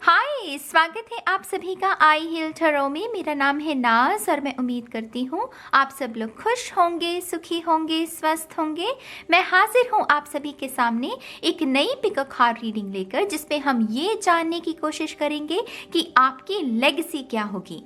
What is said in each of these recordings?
हाय, स्वागत है आप सभी का आई हील टैरो में। मेरा नाम है नाज और मैं उम्मीद करती हूँ आप सब लोग खुश होंगे, सुखी होंगे, स्वस्थ होंगे। मैं हाजिर हूँ आप सभी के सामने एक नई पिक कार्ड रीडिंग लेकर, जिसपे हम ये जानने की कोशिश करेंगे कि आपकी लेगेसी क्या होगी।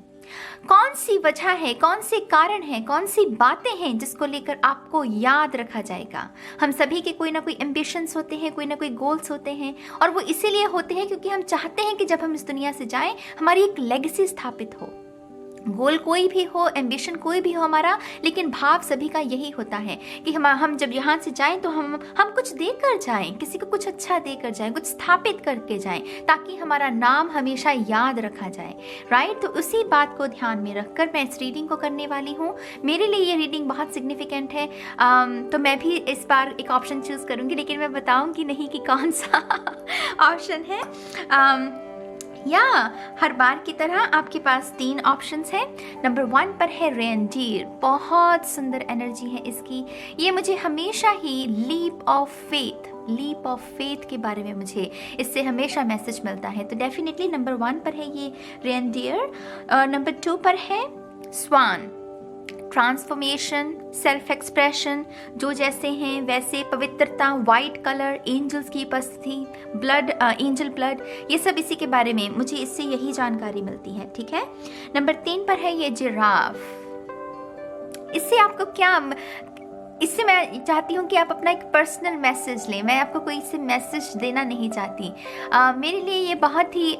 कौन सी वजह है, कौन से कारण हैं, कौन सी बातें हैं जिसको लेकर आपको याद रखा जाएगा। हम सभी के कोई ना कोई एम्बिशंस होते हैं, कोई ना कोई गोल्स होते हैं, और वो इसीलिए होते हैं क्योंकि हम चाहते हैं कि जब हम इस दुनिया से जाएं हमारी एक लेगेसी स्थापित हो। गोल कोई भी हो, एम्बिशन कोई भी हो हमारा, लेकिन भाव सभी का यही होता है कि हम जब यहाँ से जाएं तो हम कुछ देकर जाएं, किसी को कुछ अच्छा देकर जाएं, कुछ स्थापित करके जाएं, ताकि हमारा नाम हमेशा याद रखा जाए। राइट, तो उसी बात को ध्यान में रखकर मैं इस रीडिंग को करने वाली हूँ। मेरे लिए ये रीडिंग बहुत सिग्निफिकेंट है, तो मैं भी इस बार एक ऑप्शन चूज करूँगी, लेकिन मैं बताऊँगी नहीं कि कौन सा ऑप्शन है। हर बार की तरह आपके पास 3 ऑप्शंस हैं। नंबर 1 पर है रेनडियर। बहुत सुंदर एनर्जी है इसकी। ये मुझे हमेशा ही लीप ऑफ फेथ के बारे में मुझे इससे हमेशा मैसेज मिलता है। तो डेफिनेटली नंबर 1 पर है ये रेनडियर। नंबर 2 पर है स्वान। ट्रांसफॉर्मेशन, सेल्फ एक्सप्रेशन, जो जैसे हैं वैसे, पवित्रता, वाइट कलर, एंजल्स की उपस्थिति, ब्लड, एंजल ब्लड, ये सब इसी के बारे में मुझे इससे यही जानकारी मिलती है। ठीक है। नंबर 3 पर है ये जिराफ। इससे आपको क्या, इससे मैं चाहती हूँ कि आप अपना एक पर्सनल मैसेज लें। मैं आपको कोई इससे मैसेज देना नहीं चाहती। मेरे लिए ये बहुत ही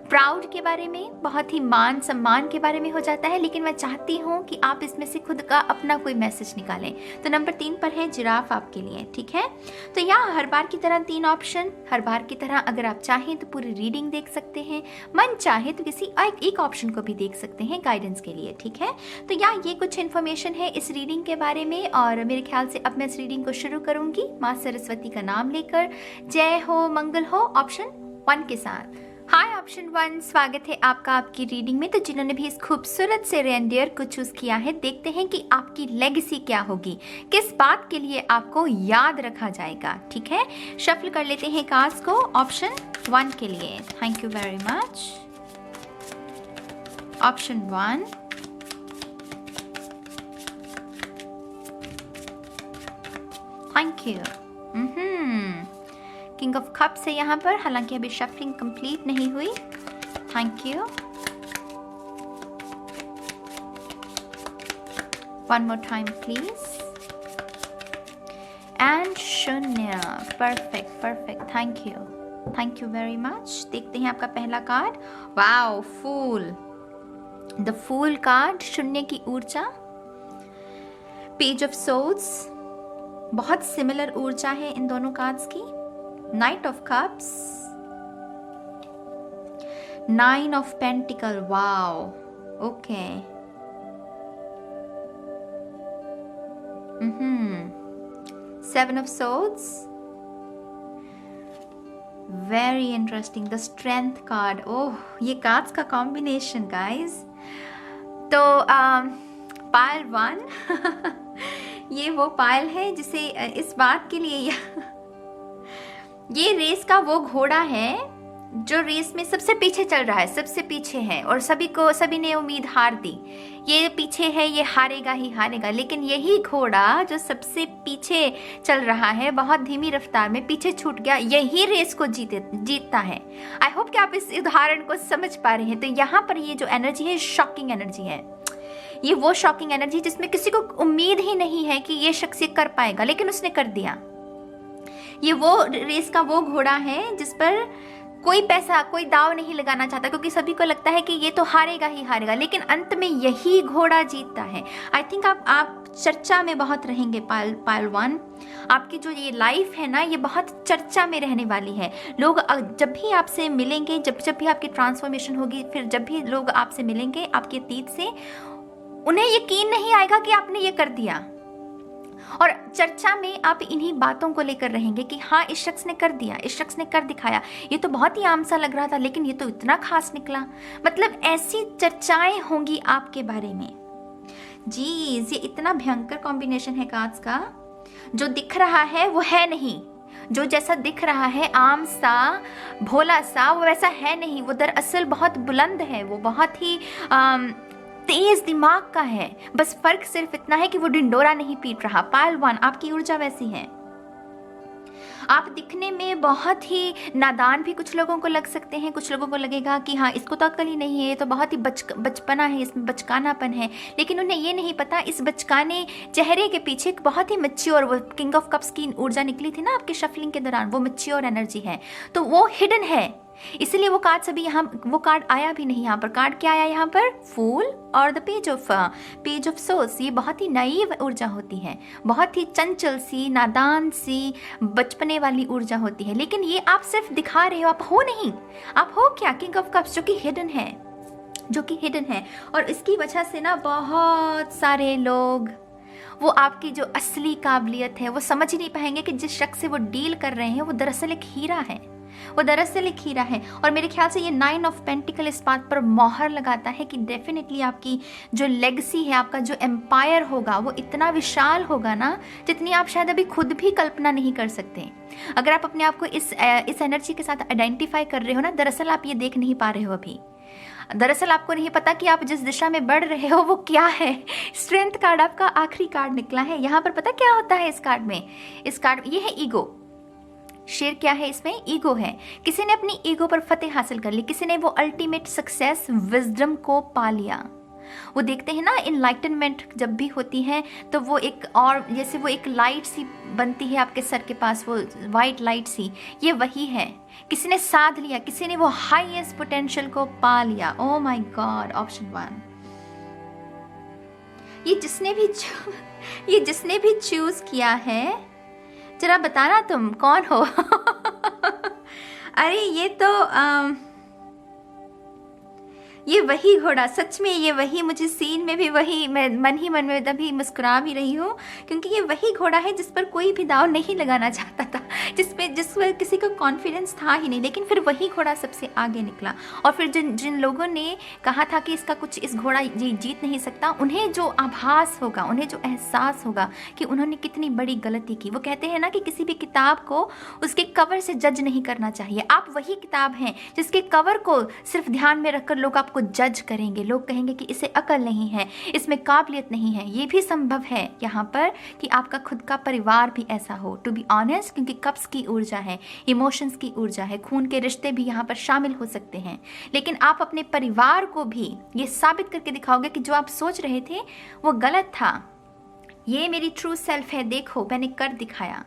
प्राउड के बारे में, बहुत ही मान सम्मान के बारे में हो जाता है, लेकिन मैं चाहती हूँ कि आप इसमें से खुद का अपना कोई मैसेज निकालें। तो नंबर 3 पर है जिराफ आपके लिए। ठीक है। तो यहाँ हर बार की तरह 3 ऑप्शन, हर बार की तरह अगर आप चाहें तो पूरी रीडिंग देख सकते हैं, मन चाहे तो किसी एक ऑप्शन को भी देख सकते हैं गाइडेंस के लिए। ठीक है। तो यहाँ ये कुछ इन्फॉर्मेशन है इस रीडिंग के बारे में, और मेरे ख्याल से अब मैं इस रीडिंग को शुरू करूंगी माँ सरस्वती का नाम लेकर। जय हो, मंगल हो, ऑप्शन 1 के साथ। हाय ऑप्शन 1, स्वागत है आपका आपकी रीडिंग में। तो जिन्होंने भी इस खूबसूरत से रेनडियर को चूज किया है, देखते हैं कि आपकी लेगेसी क्या होगी, किस बात के लिए आपको याद रखा जाएगा। ठीक है। शफल कर लेते हैं कार्ड्स को ऑप्शन 1 के लिए। Thank you very much. Option 1, thank you. King of cups है यहाँ पर, हालांकि अभी शफलिंग कंप्लीट नहीं हुई। Thank you. One more time please. And शून्य। Perfect. Thank you very much. देखते हैं आपका पहला card. Wow, fool. The fool card, शून्य की ऊर्जा। पेज ऑफ सोर्ड्स, बहुत सिमिलर ऊर्जा है इन दोनों कार्ड्स की। Knight of Cups, 9 of Pentacle, wow, okay. 7 of Swords, very interesting. The Strength card, oh, ये cards का combination guys. तो पायल 1 ये वो पायल है जिसे इस बात के लिए ये रेस का वो घोड़ा है जो रेस में सबसे पीछे चल रहा है, सबसे पीछे है, और सभी ने उम्मीद हार दी। ये पीछे है, ये हारेगा ही हारेगा, लेकिन यही घोड़ा जो सबसे पीछे चल रहा है, बहुत धीमी रफ्तार में पीछे छूट गया, यही रेस को जीतता है। आई होप कि आप इस उदाहरण को समझ पा रहे हैं। तो यहाँ पर ये जो एनर्जी है, शॉकिंग एनर्जी है। ये वो शॉकिंग एनर्जी जिसमें किसी को उम्मीद ही नहीं है कि ये शख्स ये कर पाएगा, लेकिन उसने कर दिया। ये वो रेस का वो घोड़ा है जिस पर कोई पैसा, कोई दाव नहीं लगाना चाहता, क्योंकि सभी को लगता है कि ये तो हारेगा ही हारेगा, लेकिन अंत में यही घोड़ा जीतता है। आई थिंक आप चर्चा में बहुत रहेंगे पायल 1। आपकी जो ये लाइफ है ना, ये बहुत चर्चा में रहने वाली है। लोग जब भी आपसे मिलेंगे, जब भी आपकी ट्रांसफॉर्मेशन होगी, फिर जब भी लोग आपसे मिलेंगे आपके अतीत से, उन्हें यकीन नहीं आएगा कि आपने ये कर दिया, और चर्चा में आप इन्हीं बातों को लेकर रहेंगे कि हाँ, इस शख्स ने कर दिया, इस शख्स ने कर दिखाया, ये तो बहुत ही आम सा लग रहा था, लेकिन ये तो इतना खास निकला। मतलब ऐसी चर्चाएं होंगी आपके बारे में। जी, ये इतना भयंकर कॉम्बिनेशन है कार्ड्स का। जो दिख रहा है वो है नहीं, जो जैसा दिख रहा है आम सा भोला सा, वो वैसा है नहीं। वो दरअसल बहुत बुलंद है, वो बहुत ही तेज दिमाग का है। बस फर्क सिर्फ इतना है कि वो डिंडोरा नहीं पीट रहा। पायल 1, आपकी ऊर्जा वैसी है। आप दिखने में बहुत ही नादान भी कुछ लोगों को लग सकते हैं। कुछ लोगों को लगेगा कि हाँ, इसको तो अक्ल ही नहीं है, ये तो बहुत ही बचपना है, इसमें बचकानापन है। लेकिन उन्हें ये नहीं पता, इस बचकाने चेहरे के पीछे एक बहुत ही मैच्योर, वो किंग ऑफ कप्स की ऊर्जा निकली थी ना आपके शफलिंग के दौरान, वो मैच्योर एनर्जी है। तो वो हिडन है, इसलिए वो कार्ड सभी यहाँ, वो कार्ड आया भी नहीं यहाँ पर। कार्ड क्या आया यहाँ पर? फूल और द पेज ऑफ सोर्स। ये बहुत ही नाइव ऊर्जा होती है, बहुत ही चंचल सी, नादान सी, बचपने वाली ऊर्जा होती है। लेकिन ये आप सिर्फ दिखा रहे हो, आप हो नहीं। आप हो क्या? किंग ऑफ कप्स, जो कि हिडन है। और इसकी वजह से ना बहुत सारे लोग वो आपकी जो असली काबिलियत है वो समझ ही नहीं पाएंगे कि जिस शख्स से वो डील कर रहे हैं वो दरअसल एक हीरा है। और मेरे ख्याल से ये 9 ऑफ पेंटिकल इस बात पर मोहर लगाता है कि डेफिनेटली आपकी जो लेगेसी है, आपका जो एम्पायर होगा, वो इतना विशाल होगा ना, जितनी आप शायद अभी खुद भी कल्पना नहीं कर सकते। अगर आप अपने आप को इस एनर्जी के साथ आइडेंटिफाई कर रहे हो ना, दरअसल आप ये देख नहीं पा रहे हो अभी। दरअसल आपको नहीं पता कि आप जिस दिशा में बढ़ रहे हो वो क्या है। स्ट्रेंथ कार्ड आपका आखिरी कार्ड निकला है। यहाँ पर पता क्या होता है इस कार्ड में? ये है ईगो। शेर क्या है इसमें? ईगो है। किसी ने अपनी ईगो पर फतेह हासिल कर ली, किसी ने वो अल्टीमेट सक्सेस विजडम को पा लिया। वो देखते हैं ना, इनलाइटनमेंट जब भी होती है तो वो एक, और जैसे वो एक लाइट सी बनती है आपके सर के पास, वो वाइट लाइट सी, ये वही है। किसी ने साध लिया, किसी ने वो हाईएस्ट पोटेंशियल को पा लिया। Oh my God, option 1। ये जिसने भी चूज किया है, जरा बताना तुम कौन हो। अरे ये तो ये वही घोड़ा, सच में ये वही, मुझे सीन में भी वही, मैं मन ही मन में तभी मुस्कुरा भी रही हूँ, क्योंकि ये वही घोड़ा है जिस पर कोई भी दाव नहीं लगाना चाहता था, जिस पर किसी को कॉन्फिडेंस था ही नहीं। लेकिन फिर वही घोड़ा सबसे आगे निकला। और फिर जिन लोगों ने कहा था कि इसका कुछ, इस घोड़ा जीत नहीं सकता, उन्हें जो आभास होगा, उन्हें जो एहसास होगा कि उन्होंने कितनी बड़ी गलती की। वो कहते हैं ना कि किसी भी किताब को उसके कवर से जज नहीं करना चाहिए। आप वही किताब हैं जिसके कवर को सिर्फ ध्यान में रखकर लोग को जज करेंगे। लोग कहेंगे कि इसे अकल नहीं है, इसमें काबिलियत नहीं है। ये भी संभव है यहाँ पर कि आपका खुद का परिवार भी ऐसा हो, टू बी ऑनेस्ट, क्योंकि कप्स की ऊर्जा है, इमोशंस की ऊर्जा है, खून के रिश्ते भी यहाँ पर शामिल हो सकते हैं। लेकिन आप अपने परिवार को भी ये साबित करके दिखाओगे कि जो आप सोच रहे थे वो गलत था। ये मेरी ट्रू सेल्फ है, देखो मैंने कर दिखाया।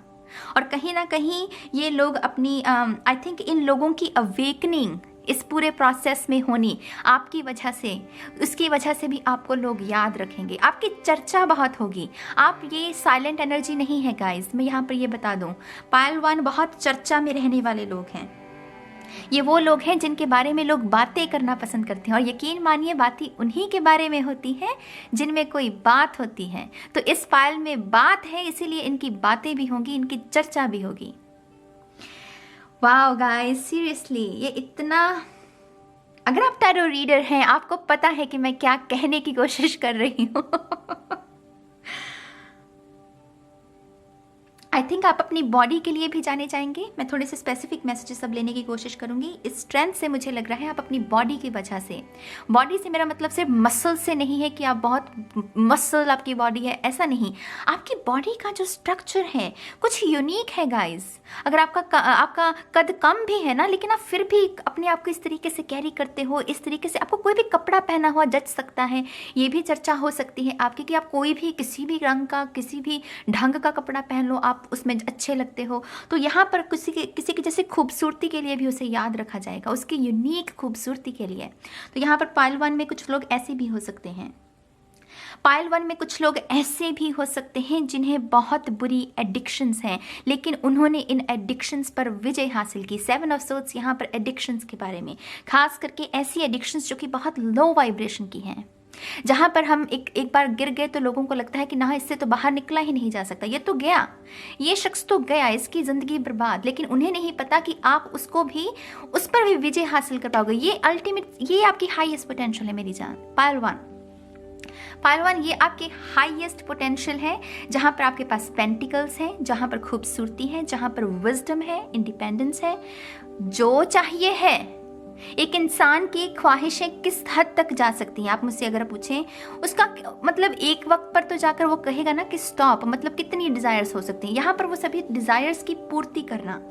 और कहीं ना कहीं ये लोग अपनी आई थिंक इन लोगों की अवेकनिंग इस पूरे प्रोसेस में होनी आपकी वजह से, उसकी वजह से भी आपको लोग याद रखेंगे, आपकी चर्चा बहुत होगी। आप ये साइलेंट एनर्जी नहीं है गाइस, मैं यहाँ पर ये बता दूँ। पायल 1 बहुत चर्चा में रहने वाले लोग हैं। ये वो लोग हैं जिनके बारे में लोग बातें करना पसंद करते हैं, और यकीन मानिए बातें उन्हीं के बारे में होती है जिनमें कोई बात होती है। तो इस पायल में बात है, इसीलिए इनकी बातें भी होंगी, इनकी चर्चा भी होगी। वाओ गाइस, सीरियसली ये इतना, अगर आप टैरो रीडर हैं, आपको पता है कि मैं क्या कहने की कोशिश कर रही हूँ। आई थिंक आप अपनी बॉडी के लिए भी जाने जाएंगे। मैं थोड़े से स्पेसिफिक मैसेजेस अब लेने की कोशिश करूंगी। इस स्ट्रेंथ से मुझे लग रहा है आप अपनी बॉडी की वजह से, बॉडी से मेरा मतलब सिर्फ मसल से नहीं है कि आप बहुत मसल आपकी बॉडी है, ऐसा नहीं। आपकी बॉडी का जो स्ट्रक्चर है कुछ यूनिक है गाइज। अगर आपका कद कम भी है ना, लेकिन आप फिर भी अपने आप को इस तरीके से कैरी करते हो, इस तरीके से आपको कोई भी कपड़ा पहना हुआ जच सकता है। ये भी चर्चा हो सकती है आपकी कि आप कोई भी किसी भी रंग का, किसी भी ढंग का कपड़ा पहन लो, आप उसमें अच्छे लगते हो। तो यहाँ पर किसी की जैसे खूबसूरती के लिए भी उसे याद रखा जाएगा, उसकी यूनिक खूबसूरती के लिए। तो यहाँ पर पायल 1 में कुछ लोग ऐसे भी हो सकते हैं। पायल 1 में कुछ लोग ऐसे भी हो सकते हैं जिन्हें बहुत बुरी एडिक्शंस हैं, लेकिन उन्होंने इन एडिक्शंस पर विजय हासिल की। 7 ऑफ सोर्ड्स यहाँ पर एडिक्शंस के बारे में, खास करके ऐसी एडिक्शंस जो कि बहुत लो वाइब्रेशन की हैं, जहां पर हम एक बार गिर गए तो लोगों को लगता है कि ना, इससे तो बाहर निकला ही नहीं जा सकता, ये तो गया, ये शख्स तो गया, इसकी ज़िंदगी बर्बाद। लेकिन उन्हें नहीं पता कि आप उसको भी, उस पर भी विजय हासिल कर पाओगे। ये अल्टीमेट, ये आपकी हाईएस्ट पोटेंशियल है मेरी जान। पायल 1 पाइल 1, ये आपके हाईएस्ट पोटेंशियल है, जहाँ पर आपके पास पेंटिकल्स हैं, जहाँ पर खूबसूरती है, जहाँ पर विजडम है, इंडिपेंडेंस है, जो चाहिए है। एक इंसान की ख्वाहिशें किस हद तक जा सकती हैं, आप मुझसे अगर पूछें, उसका मतलब एक वक्त पर तो जाकर वो कहेगा ना कि स्टॉप, मतलब कितनी डिजायर्स हो सकती हैं। यहाँ पर वो सभी डिजायर्स की पूर्ति करना,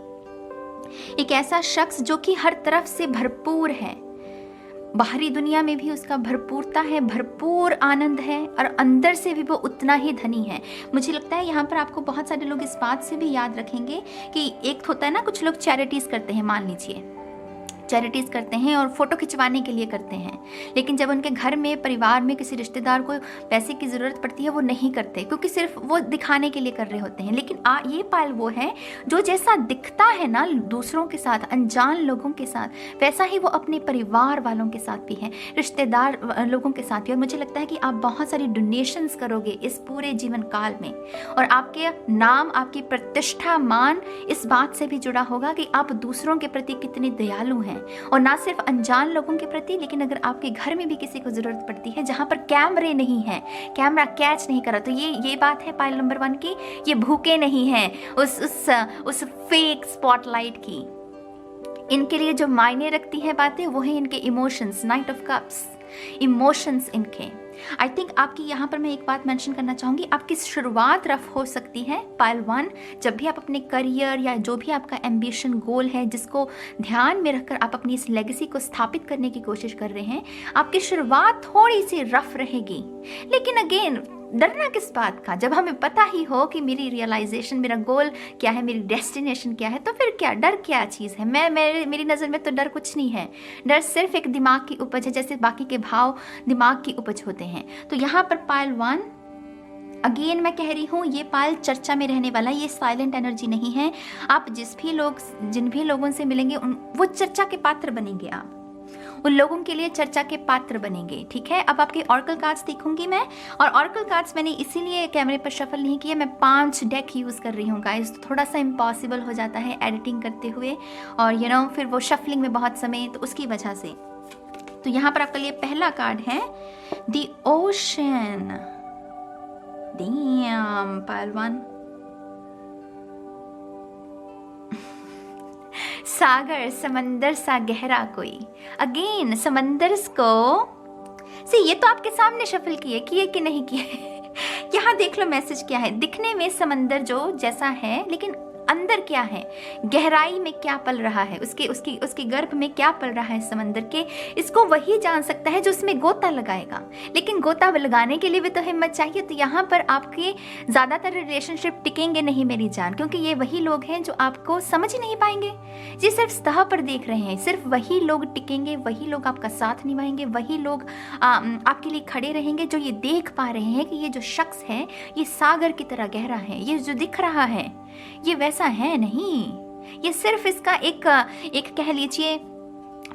एक ऐसा शख्स जो कि हर तरफ से भरपूर है, बाहरी दुनिया में भी उसका भरपूरता है, भरपूर आनंद है, और अंदर से भी वो उतना ही धनी है। मुझे लगता है यहाँ पर आपको बहुत सारे लोग इस बात से भी याद रखेंगे कि एक होता है ना, कुछ लोग चैरिटीज करते हैं, मान लीजिए चैरिटीज करते हैं और फोटो खिंचवाने के लिए करते हैं, लेकिन जब उनके घर में, परिवार में किसी रिश्तेदार को पैसे की ज़रूरत पड़ती है वो नहीं करते, क्योंकि सिर्फ वो दिखाने के लिए कर रहे होते हैं। लेकिन ये पाइल वो है जो जैसा दिखता है ना दूसरों के साथ, अनजान लोगों के साथ, वैसा ही वो अपने परिवार वालों के साथ भी है, रिश्तेदार लोगों के साथ भी। और मुझे लगता है कि आप बहुत सारी डोनेशंस करोगे इस पूरे जीवन काल में, और आपके नाम, आपकी प्रतिष्ठा, मान इस बात से भी जुड़ा होगा कि आप दूसरों के प्रति कितने दयालु हैं, और ना सिर्फ अनजान लोगों के प्रति, लेकिन अगर आपके घर में भी किसी को जरूरत पड़ती है जहां पर कैमरे नहीं है, कैमरा कैच नहीं करा, तो ये बात है पाइल नंबर 1 की, ये भूखे नहीं हैं उस फेक स्पॉटलाइट की। इनके लिए जो मायने रखती है बातें वो है इनके emotions, knight of cups, emotions इनके। आई थिंक आपकी यहाँ पर मैं एक बात मेंशन करना चाहूँगी, आपकी शुरुआत रफ हो सकती है पाइल 1, जब भी आप अपने करियर या जो भी आपका एम्बिशन गोल है, जिसको ध्यान में रखकर आप अपनी इस लेगेसी को स्थापित करने की कोशिश कर रहे हैं, आपकी शुरुआत थोड़ी सी रफ रहेगी। लेकिन अगेन, डरना किस बात का, जब हमें पता ही हो कि मेरी रियलाइजेशन, मेरा गोल क्या है, मेरी डेस्टिनेशन क्या है, तो फिर क्या डर, क्या चीज़ है। मेरी नज़र में तो डर कुछ नहीं है। डर सिर्फ एक दिमाग की उपज है, जैसे बाकी के भाव दिमाग की उपज होते हैं। तो यहाँ पर पाइल 1, अगेन मैं कह रही हूँ, ये पाइल चर्चा में रहने वाला, ये साइलेंट एनर्जी नहीं है। आप जिन भी लोगों से मिलेंगे वो चर्चा के पात्र बनेंगे, आप उन लोगों के लिए चर्चा के पात्र बनेंगे, ठीक है। अब आपके ऑरेकल कार्ड्स देखूंगी मैं, और ऑरेकल कार्ड्स मैंने इसीलिए कैमरे पर शफल नहीं किया, मैं 5 डेक यूज़ कर रही हूँ गाइस, तो थोड़ा सा इम्पॉसिबल हो जाता है एडिटिंग करते हुए, और फिर वो शफलिंग में बहुत समय, तो उसकी वजह से। तो यहाँ पर आपके लिए पहला कार्ड है द ओशन। डैम, पाइल 1, सागर, समंदर सा गहरा कोई। अगेन समंदर को ये तो आपके सामने शफल किए कि नहीं किए। यहाँ देख लो मैसेज क्या है। दिखने में समंदर जो जैसा है, लेकिन अंदर क्या है, गहराई में क्या पल रहा है, उसके गर्भ में क्या पल रहा है समंदर के, इसको वही जान सकता है जो उसमें गोता लगाएगा। लेकिन गोता लगाने के लिए भी तो हिम्मत चाहिए। तो यहाँ पर आपके ज़्यादातर रिलेशनशिप टिकेंगे नहीं मेरी जान, क्योंकि ये वही लोग हैं जो आपको समझ ही नहीं पाएंगे, ये सिर्फ सतह पर देख रहे हैं। सिर्फ वही लोग टिकेंगे, वही लोग आपका साथ निभाएंगे, वही लोग आपके लिए खड़े रहेंगे जो ये देख पा रहे हैं कि ये जो शख्स है ये सागर की तरह गहरा है, ये जो दिख रहा है ये वैसा है नहीं, ये सिर्फ इसका एक कह लीजिए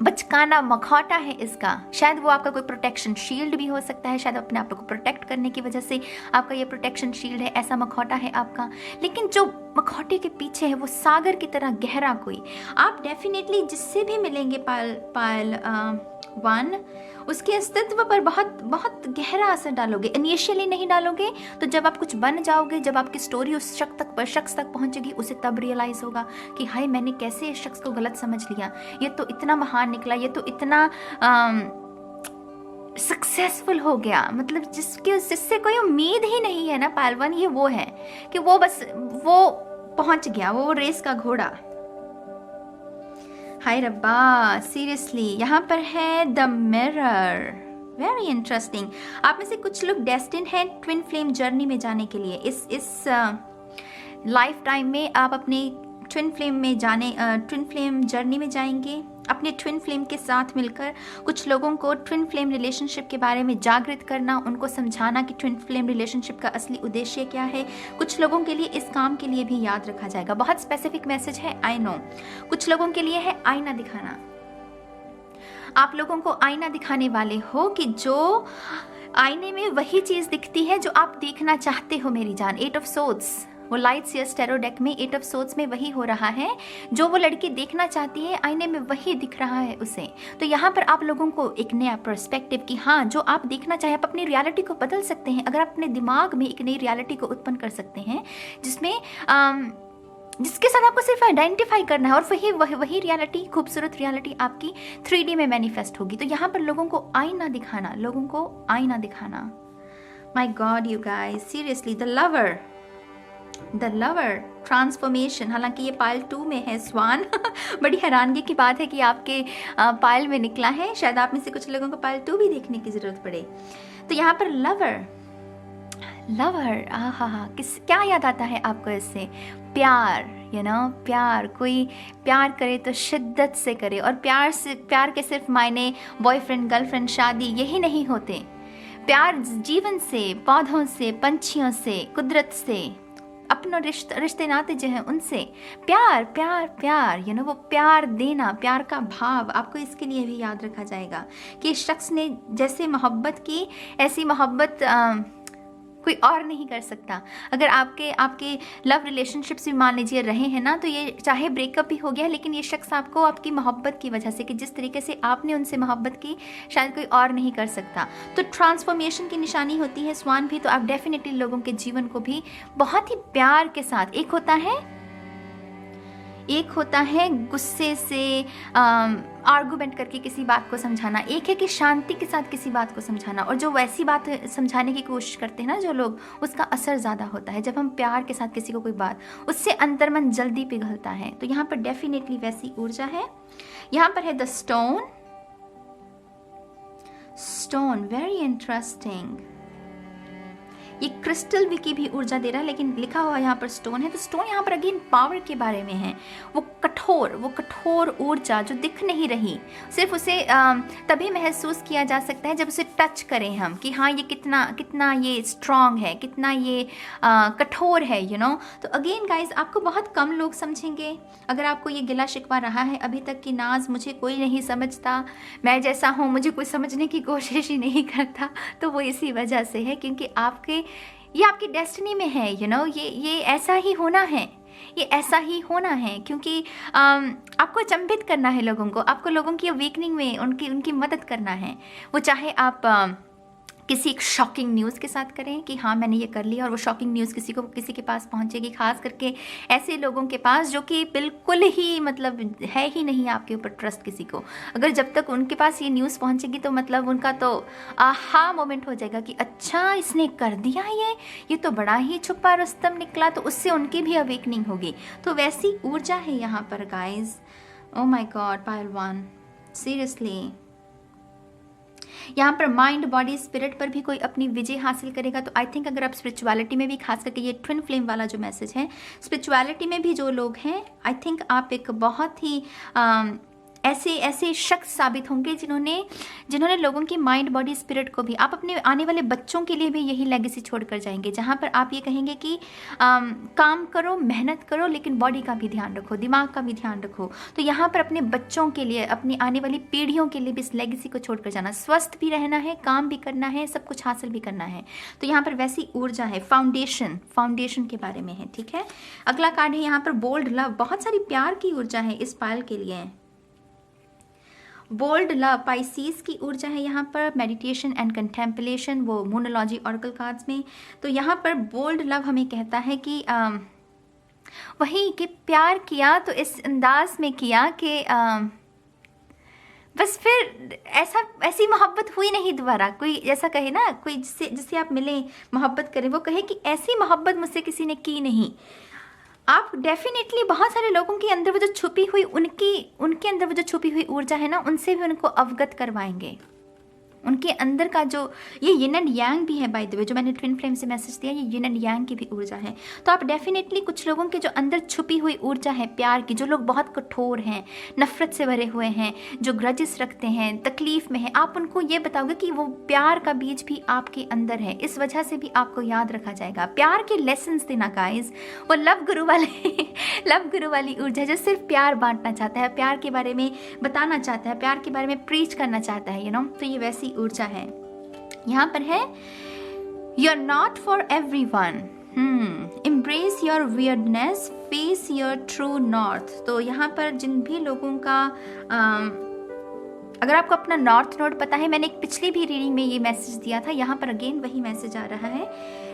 बचकाना मखौटा है इसका। शायद वो आपका कोई प्रोटेक्शन शील्ड भी हो सकता है, शायद अपने आप को प्रोटेक्ट करने की वजह से आपका ये प्रोटेक्शन शील्ड है, ऐसा मखौटा है आपका। लेकिन जो मखौटे के पीछे है वो सागर की तरह गहरा कोई। आप डेफिनेटली जिससे भी मिलेंगे पायल 1, उसके अस्तित्व पर बहुत बहुत गहरा असर डालोगे। इनिशियली नहीं डालोगे, तो जब आप कुछ बन जाओगे, जब आपकी स्टोरी उस शख्स तक पहुंचेगी, उसे तब रियलाइज होगा कि हाय मैंने कैसे इस शख्स को गलत समझ लिया, ये तो इतना महान निकला, ये तो इतना सक्सेसफुल हो गया, मतलब जिससे कोई उम्मीद ही नहीं है ना पाइल 1, ये वो है कि वो पहुंच गया, वो रेस का घोड़ा। हाय रब्बा, सीरियसली यहाँ पर है द मिरर। Very interesting. आप में से कुछ लोग डेस्टिन हैं ट्विन फ्लेम जर्नी में जाने के लिए। इस लाइफ टाइम में आप अपने ट्विन फ्लेम जर्नी में जाएंगे, अपने ट्विन फ्लेम के साथ मिलकर कुछ लोगों को ट्विन फ्लेम रिलेशनशिप के बारे में जागृत करना, उनको समझाना कि ट्विन फ्लेम रिलेशनशिप का असली उद्देश्य क्या है। कुछ लोगों के लिए इस काम के लिए भी याद रखा जाएगा। बहुत स्पेसिफिक मैसेज है, आई नो। कुछ लोगों के लिए है आईना दिखाना। आप लोगों को आईना दिखाने वाले हो कि जो आईने में वही चीज दिखती है जो आप देखना चाहते हो मेरी जान। 8 ऑफ सोर्ड्स, वो लाइट्स या स्टेरो डेक में 8 ऑफ सोर्ड्स में वही हो रहा है। जो वो लड़की देखना चाहती है आईने में वही दिख रहा है उसे। तो यहाँ पर आप लोगों को एक नया पर्सपेक्टिव कि हाँ जो आप देखना चाहे आप अपनी रियलिटी को बदल सकते हैं। अगर आप अपने दिमाग में एक नई रियलिटी को उत्पन्न कर सकते हैं जिसमें जिसके साथ आपको सिर्फ आइडेंटिफाई करना है और वही रियलिटी, खूबसूरत रियलिटी आपकी 3D में मैनिफेस्ट होगी। तो यहाँ पर लोगों को आईना दिखाना, लोगों को आईना दिखाना। My God you guys, seriously the lover transformation. हालांकि ये पाइल 2 में है स्वान बड़ी हैरानगी की बात है कि आपके पाइल में निकला है। शायद आप में से कुछ लोगों को पाइल 2 भी देखने की जरूरत पड़े। तो यहाँ पर लवर क्या याद आता है आपको इससे? प्यार, प्यार। कोई प्यार करे तो शिद्दत से करे, और प्यार के सिर्फ मायने बॉयफ्रेंड गर्लफ्रेंड शादी यही नहीं होते। प्यार जीवन से, पौधों से, पंछियों से, कुदरत से, अपनों रिश्ते नाते जो हैं उनसे। प्यार प्यार प्यार, वो प्यार देना, प्यार का भाव आपको इसके लिए भी याद रखा जाएगा कि इस शख्स ने जैसे मोहब्बत की ऐसी मोहब्बत कोई और नहीं कर सकता। अगर आपके लव रिलेशनशिप्स भी मान लीजिए रहे हैं ना, तो ये चाहे ब्रेकअप भी हो गया लेकिन ये शख्स आपको आपकी मोहब्बत की वजह से, कि जिस तरीके से आपने उनसे मोहब्बत की शायद कोई और नहीं कर सकता। तो ट्रांसफॉर्मेशन की निशानी होती है स्वान भी। तो आप डेफिनेटली लोगों के जीवन को भी बहुत ही प्यार के साथ, एक होता है गुस्से से आर्गुमेंट करके किसी बात को समझाना, एक है कि शांति के साथ किसी बात को समझाना। और जो वैसी बात समझाने की कोशिश करते हैं ना जो लोग, उसका असर ज़्यादा होता है जब हम प्यार के साथ किसी को कोई बात, उससे अंतर्मन जल्दी पिघलता है। तो यहाँ पर डेफिनेटली वैसी ऊर्जा है। यहाँ पर है द स्टोन, वेरी इंटरेस्टिंग। ये क्रिस्टल की भी ऊर्जा दे रहा है लेकिन लिखा हुआ यहाँ पर स्टोन है। तो स्टोन यहाँ पर अगेन पावर के बारे में है। वो कठोर ऊर्जा जो दिख नहीं रही, सिर्फ उसे तभी महसूस किया जा सकता है जब उसे टच करें हम, कि हाँ ये कितना ये स्ट्रॉन्ग है, कितना ये कठोर है, तो अगेन गाइज आपको बहुत कम लोग समझेंगे। अगर आपको ये गिला शिकवा रहा है अभी तक कि नाज मुझे कोई नहीं समझता, मैं जैसा हूँ मुझे कोई समझने की कोशिश ही नहीं करता, तो वो इसी वजह से है क्योंकि ये आपकी डेस्टिनी में है। ये ऐसा ही होना है, ये ऐसा ही होना है क्योंकि आपको अचंभित करना है लोगों को, आपको लोगों की अवेकनिंग में उनकी मदद करना है। वो चाहे आप किसी एक शॉकिंग न्यूज़ के साथ करें कि हाँ मैंने ये कर लिया, और वो शॉकिंग न्यूज़ किसी के पास पहुंचेगी, खास करके ऐसे लोगों के पास जो कि बिल्कुल ही मतलब है ही नहीं आपके ऊपर ट्रस्ट किसी को। अगर जब तक उनके पास ये न्यूज़ पहुंचेगी तो मतलब उनका तो आहा मोमेंट हो जाएगा कि अच्छा इसने कर दिया, ये तो बड़ा ही छुपा रुस्तम निकला, तो उससे उनकी भी अवेकनिंग होगी। तो वैसी ऊर्जा है यहाँ पर गाइज। ओ माई गॉड, पाइल 1 सीरियसली। यहाँ पर माइंड बॉडी स्पिरिट पर भी कोई अपनी विजय हासिल करेगा। तो आई थिंक अगर आप स्पिरिचुअलिटी में भी, खास करके ये ट्विन फ्लेम वाला जो मैसेज है, स्पिरिचुअलिटी में भी जो लोग हैं, आई थिंक आप एक बहुत ही ऐसे शख्स साबित होंगे जिन्होंने लोगों की माइंड बॉडी स्पिरिट को भी, आप अपने आने वाले बच्चों के लिए भी यही लेगेसी छोड़ कर जाएंगे, जहाँ पर आप ये कहेंगे कि काम करो, मेहनत करो, लेकिन बॉडी का भी ध्यान रखो, दिमाग का भी ध्यान रखो। तो यहाँ पर अपने बच्चों के लिए, अपनी आने वाली पीढ़ियों के लिए भी इस लेगेसी को छोड़ कर जाना, स्वस्थ भी रहना है, काम भी करना है, सब कुछ हासिल भी करना है। तो यहाँ पर वैसी ऊर्जा है। फाउंडेशन के बारे में है, ठीक है। अगला कार्ड है यहाँ पर बोल्ड लव, बहुत सारी प्यार की ऊर्जा है इस पायल के लिए। बोल्ड लव पाइसीज की ऊर्जा है यहाँ पर, मेडिटेशन एंड कंटेम्पलेशन, वो मोनोलॉजी ऑरेकल कार्ड्स में। तो यहाँ पर बोल्ड लव हमें कहता है कि वही कि प्यार किया तो इस अंदाज में किया कि बस फिर ऐसी मोहब्बत हुई नहीं दोबारा। कोई ऐसा कहे ना, कोई जिससे आप मिलें, मोहब्बत करें, वो कहे कि ऐसी मोहब्बत मुझसे किसी ने की नहीं। आप डेफिनेटली बहुत सारे लोगों के अंदर वो जो छुपी हुई उनके अंदर वो जो छुपी हुई ऊर्जा है ना, उनसे भी उनको अवगत करवाएंगे। उनके अंदर का जो ये यिन एंड यांग भी है, बाय द वे, जो मैंने ट्विन फ्लेम से मैसेज दिया, ये यिन एंड यांग की भी ऊर्जा है। तो आप डेफिनेटली कुछ लोगों के जो अंदर छुपी हुई ऊर्जा है प्यार की, जो लोग बहुत कठोर हैं, नफरत से भरे हुए हैं, जो ग्रजेस रखते हैं, तकलीफ में है, आप उनको ये बताओगे कि वो प्यार का बीज भी आपके अंदर है। इस वजह से भी आपको याद रखा जाएगा। प्यार के लेसन्स देना गाइज, वो लव गुरु वाली ऊर्जा जो सिर्फ प्यार बांटना चाहता है, प्यार के बारे में बताना चाहता है, प्यार के बारे में प्रीच करना चाहता है, तो ये वैसी ऊर्जा है। यहाँ पर है you are not for everyone, embrace your weirdness, face your true north. तो यहाँ पर जिन भी लोगों का अगर आपको अपना नॉर्थ नोड पता है, मैंने एक पिछली भी रीडिंग में ये मैसेज दिया था, यहाँ पर अगेन वही मैसेज आ रहा है,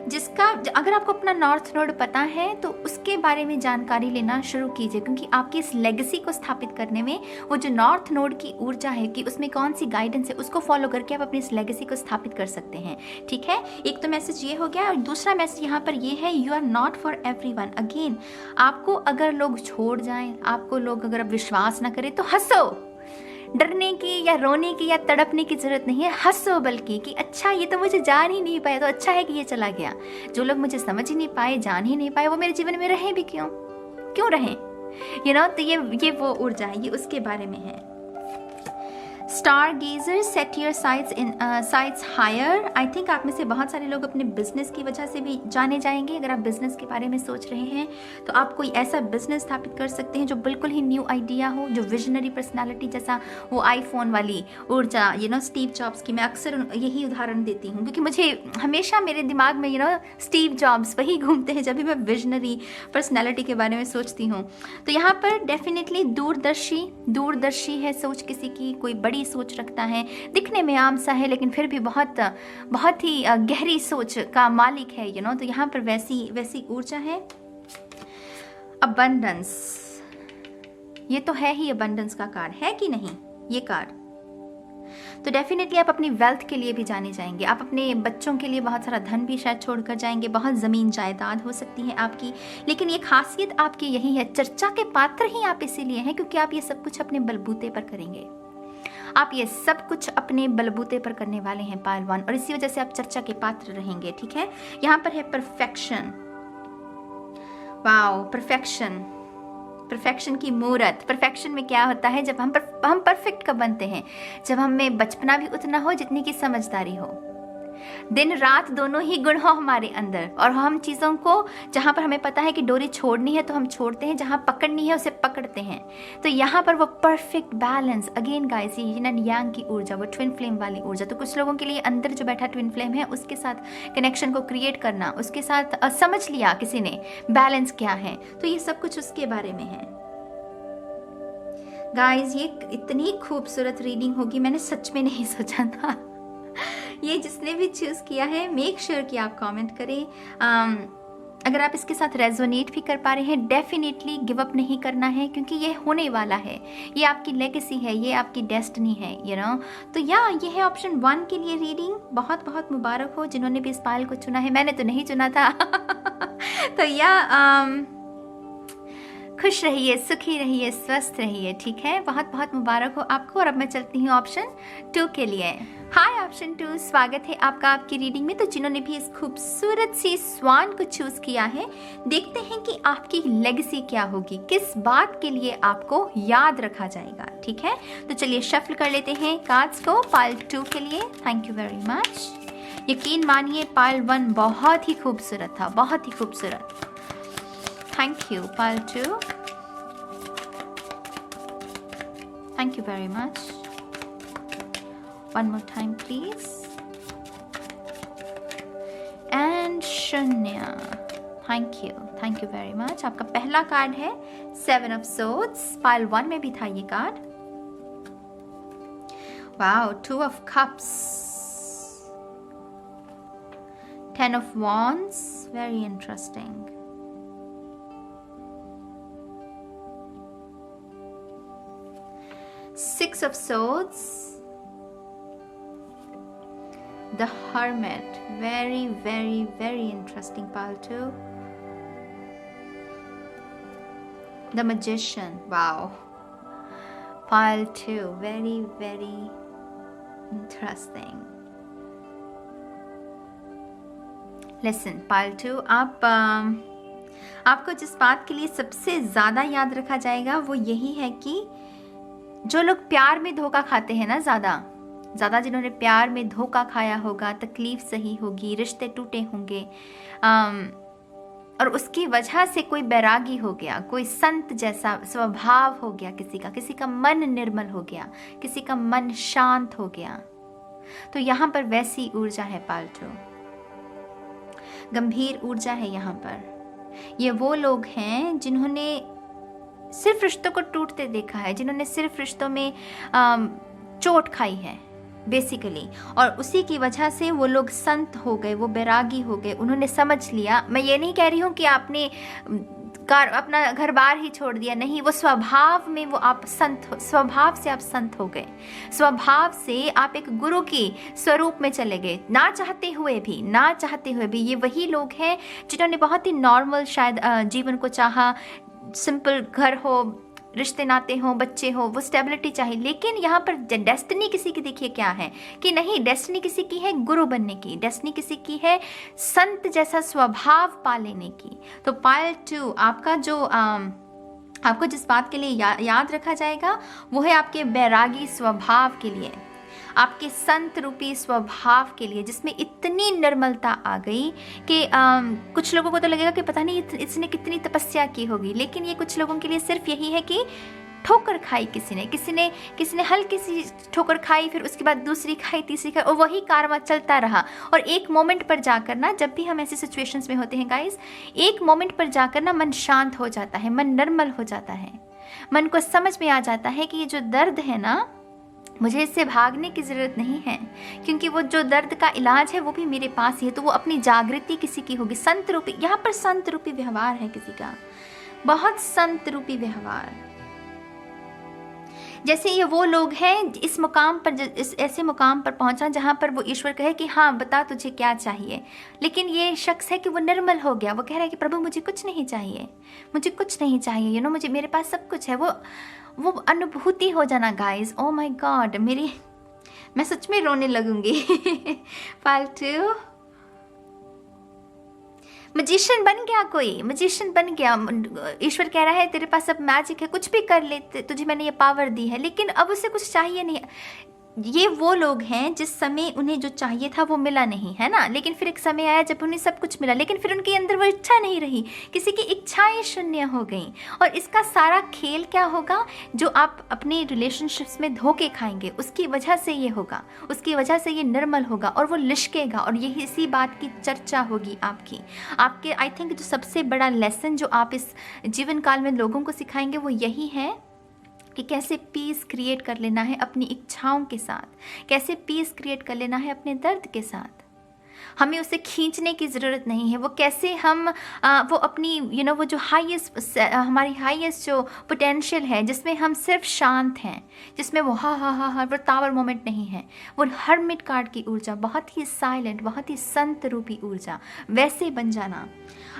जिसका अगर आपको अपना नॉर्थ नोड पता है तो उसके बारे में जानकारी लेना शुरू कीजिए, क्योंकि आपकी इस लेगेसी को स्थापित करने में वो जो नॉर्थ नोड की ऊर्जा है कि उसमें कौन सी गाइडेंस है, उसको फॉलो करके आप अपनी इस लेगेसी को स्थापित कर सकते हैं। ठीक है, एक तो मैसेज ये हो गया, और दूसरा मैसेज यहाँ पर ये है, you are not for everyone. Again, आपको अगर लोग छोड़ जाएं, आपको लोग अगर विश्वास ना करें तो हंसो, डरने की या रोने की या तड़पने की जरूरत नहीं है, हंसो बल्कि कि अच्छा ये तो मुझे जान ही नहीं पाया, तो अच्छा है कि ये चला गया। जो लोग मुझे समझ ही नहीं पाए, जान ही नहीं पाए, वो मेरे जीवन में रहे भी क्यों रहे, तो ये वो ऊर्जा है, ये उसके बारे में है। Stargazer, set your sights higher. I think आप में से बहुत सारे लोग अपने बिजनेस की वजह से भी जाने जाएंगे। अगर आप बिजनेस के बारे में सोच रहे हैं तो आप कोई ऐसा बिजनेस स्थापित कर सकते हैं जो बिल्कुल ही न्यू आइडिया हो, जो विजनरी पर्सनालिटी, जैसा वो आईफोन वाली ऊर्जा, स्टीव जॉब्स की। मैं अक्सर यही उदाहरण देती हूँ क्योंकि मुझे हमेशा मेरे दिमाग में स्टीव जॉब्स वही घूमते हैं जब भी मैं विजनरी पर्सनालिटी के बारे में सोचती हूँ। तो यहाँ पर डेफिनेटली दूरदर्शी है सोच किसी की, कोई बड़ी सोच रखता है, दिखने में आम सा है लेकिन फिर भी बहुत ही गहरी सोच का मालिक है। तो यहाँ पर वैसी ऊर्जा है। अबंडेंस, ये तो है ही अबंडेंस का कार्ड, है कि नहीं ये कार्ड? तो डेफिनेटली आप अपनी वेल्थ के लिए भी जाने जाएंगे, आप अपने बच्चों के लिए बहुत सारा धन भी शायद छोड़कर जाएंगे, बहुत ज़मीन जायदाद हो सकती है आपकी, लेकिन ये खासियत आपकी यही है, चर्चा के पात्र ही आप इसीलिए हैं क्योंकि आप ये सब कुछ अपने बलबूते पर करेंगे। आप ये सब कुछ अपने बलबूते पर करने वाले हैं पाइल 1, और इसी वजह से आप चर्चा के पात्र रहेंगे। ठीक है, यहाँ पर है परफेक्शन। वाओ, परफेक्शन की मूर्त। परफेक्शन में क्या होता है, जब हम परफेक्ट कब बनते हैं, जब हम में बचपना भी उतना हो जितनी की समझदारी हो, दिन रात दोनों ही गुण हो हमारे अंदर, और हम चीज़ों को जहाँ पर हमें पता है कि डोरी छोड़नी है तो हम छोड़ते हैं, जहाँ पकड़नी है उसे पकड़ते हैं। तो यहाँ पर वो परफेक्ट बैलेंस, अगेन गाइस, ये यिन एंड यांग की ऊर्जा, वो ट्विन फ्लेम वाली ऊर्जा। तो कुछ लोगों के लिए अंदर जो बैठा ट्विन फ्लेम है उसके साथ कनेक्शन को क्रिएट करना, उसके साथ समझ लिया किसी ने बैलेंस क्या है, तो ये सब कुछ उसके बारे में है। गाइस, ये इतनी खूबसूरत रीडिंग होगी मैंने सच में नहीं सोचा था। ये जिसने भी चूज किया है, मेक श्योर कि आप कमेंट करें। अगर आप इसके साथ रेजोनेट भी कर पा रहे हैं, डेफिनेटली गिव अप नहीं करना है क्योंकि ये होने वाला है, ये आपकी लेगेसी है, ये आपकी डेस्टिनी है, तो ये है ऑप्शन 1 के लिए रीडिंग। बहुत बहुत मुबारक हो जिन्होंने भी इस पायल को चुना है, मैंने तो नहीं चुना था। तो खुश रहिए, सुखी रहिए, स्वस्थ रहिए। ठीक है, बहुत बहुत मुबारक हो आपको। और अब मैं चलती हूँ ऑप्शन 2 के लिए। हाय ऑप्शन 2, स्वागत है आपका आपकी रीडिंग में। तो जिन्होंने भी इस खूबसूरत सी स्वान को चूज किया है, देखते हैं कि आपकी लेगेसी क्या होगी, किस बात के लिए आपको याद रखा जाएगा। ठीक है, तो चलिए शफल कर लेते हैं कार्ड्स को पाइल 2 के लिए। Thank you very much. यकीन मानिए पाइल 1 बहुत ही खूबसूरत था, बहुत ही खूबसूरत। Thank you, pile 2. Thank you very much. One more time, please. And Shunya. Thank you very much. आपका पहला कार्ड है 7 of Swords. Pile 1 में भी था ये card. Wow, 2 of Cups. 10 of Wands. Very interesting. 6 of Swords, the Hermit, very very very interesting pile 2. The Magician, wow, pile 2, very very interesting. Listen, pile 2, आपको जिस बात के लिए सबसे ज़्यादा याद रखा जाएगा वो यही है कि जो लोग प्यार में धोखा खाते हैं ना, ज़्यादा जिन्होंने प्यार में धोखा खाया होगा, तकलीफ सही होगी, रिश्ते टूटे होंगे, और उसकी वजह से कोई बैरागी हो गया, कोई संत जैसा स्वभाव हो गया किसी का मन निर्मल हो गया, किसी का मन शांत हो गया। तो यहाँ पर वैसी ऊर्जा है पाल 2। गंभीर ऊर्जा है यहाँ पर। ये वो लोग हैं जिन्होंने सिर्फ रिश्तों को टूटते देखा है, जिन्होंने सिर्फ रिश्तों में चोट खाई है बेसिकली, और उसी की वजह से वो लोग संत हो गए, वो बैरागी हो गए, उन्होंने समझ लिया। मैं ये नहीं कह रही हूँ कि आपने अपना घर बार ही छोड़ दिया, नहीं, वो स्वभाव में वो आप स्वभाव से आप संत हो गए, स्वभाव से आप एक गुरु की स्वरूप में चले गए, ना चाहते हुए भी। ये वही लोग हैं जिन्होंने बहुत ही नॉर्मल शायद जीवन को चाहा, सिंपल घर हो, रिश्ते नाते हो, बच्चे हो, वो स्टेबिलिटी चाहिए। लेकिन यहाँ पर डेस्टिनी किसी की देखिए क्या है कि नहीं, डेस्टिनी किसी की है गुरु बनने की, डेस्टिनी किसी की है संत जैसा स्वभाव पा लेने की। तो पायल 2 आपका जो आपको जिस बात के लिए याद रखा जाएगा वो है आपके बैरागी स्वभाव के लिए, आपके संत रूपी स्वभाव के लिए, जिसमें इतनी निर्मलता आ गई कि कुछ लोगों को तो लगेगा कि पता नहीं इसने कितनी तपस्या की होगी, लेकिन ये कुछ लोगों के लिए सिर्फ यही है कि ठोकर खाई किसी ने हल्की सी ठोकर खाई, फिर उसके बाद दूसरी खाई, तीसरी खाई, और वही कारवां चलता रहा। और एक मोमेंट पर जाकर ना, जब भी हम ऐसी सिचुएशंस में होते हैं गाइस, एक मोमेंट पर जाकर ना मन शांत हो जाता है, मन निर्मल हो जाता है, मन को समझ में आ जाता है कि ये जो दर्द है ना, मुझे इससे भागने की ज़रूरत नहीं है, क्योंकि वो जो दर्द का इलाज है वो भी मेरे पास ही है। तो वो अपनी जागृति किसी की होगी, संत रूपी, यहाँ पर संत रूपी व्यवहार है किसी का, बहुत संत रूपी व्यवहार। जैसे ये वो लोग हैं इस मुकाम पर, इस ऐसे मुकाम पर पहुंचा जहाँ पर वो ईश्वर कहे कि हाँ बता तुझे क्या चाहिए, लेकिन ये शख्स है कि वो निर्मल हो गया, वो कह रहा है कि प्रभु मुझे कुछ नहीं चाहिए, मुझे कुछ नहीं चाहिए, मुझे, मेरे पास सब कुछ है। वो अनुभूति हो जाना गाइस, ओ माय गॉड, मैं सच में रोने लगूंगी। फालतू मजिशियन बन गया, कोई मजिशियन बन गया। ईश्वर कह रहा है तेरे पास अब मैजिक है, कुछ भी कर ले, तुझे मैंने ये पावर दी है, लेकिन अब उसे कुछ चाहिए नहीं। ये वो लोग हैं जिस समय उन्हें जो चाहिए था वो मिला नहीं, है ना, लेकिन फिर एक समय आया जब उन्हें सब कुछ मिला, लेकिन फिर उनके अंदर वो इच्छा नहीं रही, किसी की इच्छाएं शून्य हो गई। और इसका सारा खेल क्या होगा, जो आप अपने रिलेशनशिप्स में धोखे खाएंगे, उसकी वजह से ये होगा, उसकी वजह से ये निर्मल होगा और वो लिशकेगा, और यही इसी बात की चर्चा होगी आपके आई थिंक जो सबसे बड़ा लेसन जो आप इस जीवन काल में लोगों को सिखाएंगे वो यही है कि कैसे पीस क्रिएट कर लेना है अपनी इच्छाओं के साथ, कैसे पीस क्रिएट कर लेना है अपने दर्द के साथ। हमें उसे खींचने की ज़रूरत नहीं है, वो कैसे हम वो अपनी वो जो हमारी हाईएस्ट जो पोटेंशियल है, जिसमें हम सिर्फ शांत हैं, जिसमें वो वो टावर मोमेंट नहीं है, वो हर्मिट कार्ड की ऊर्जा, बहुत ही साइलेंट, बहुत ही संत रूपी ऊर्जा, वैसे बन जाना।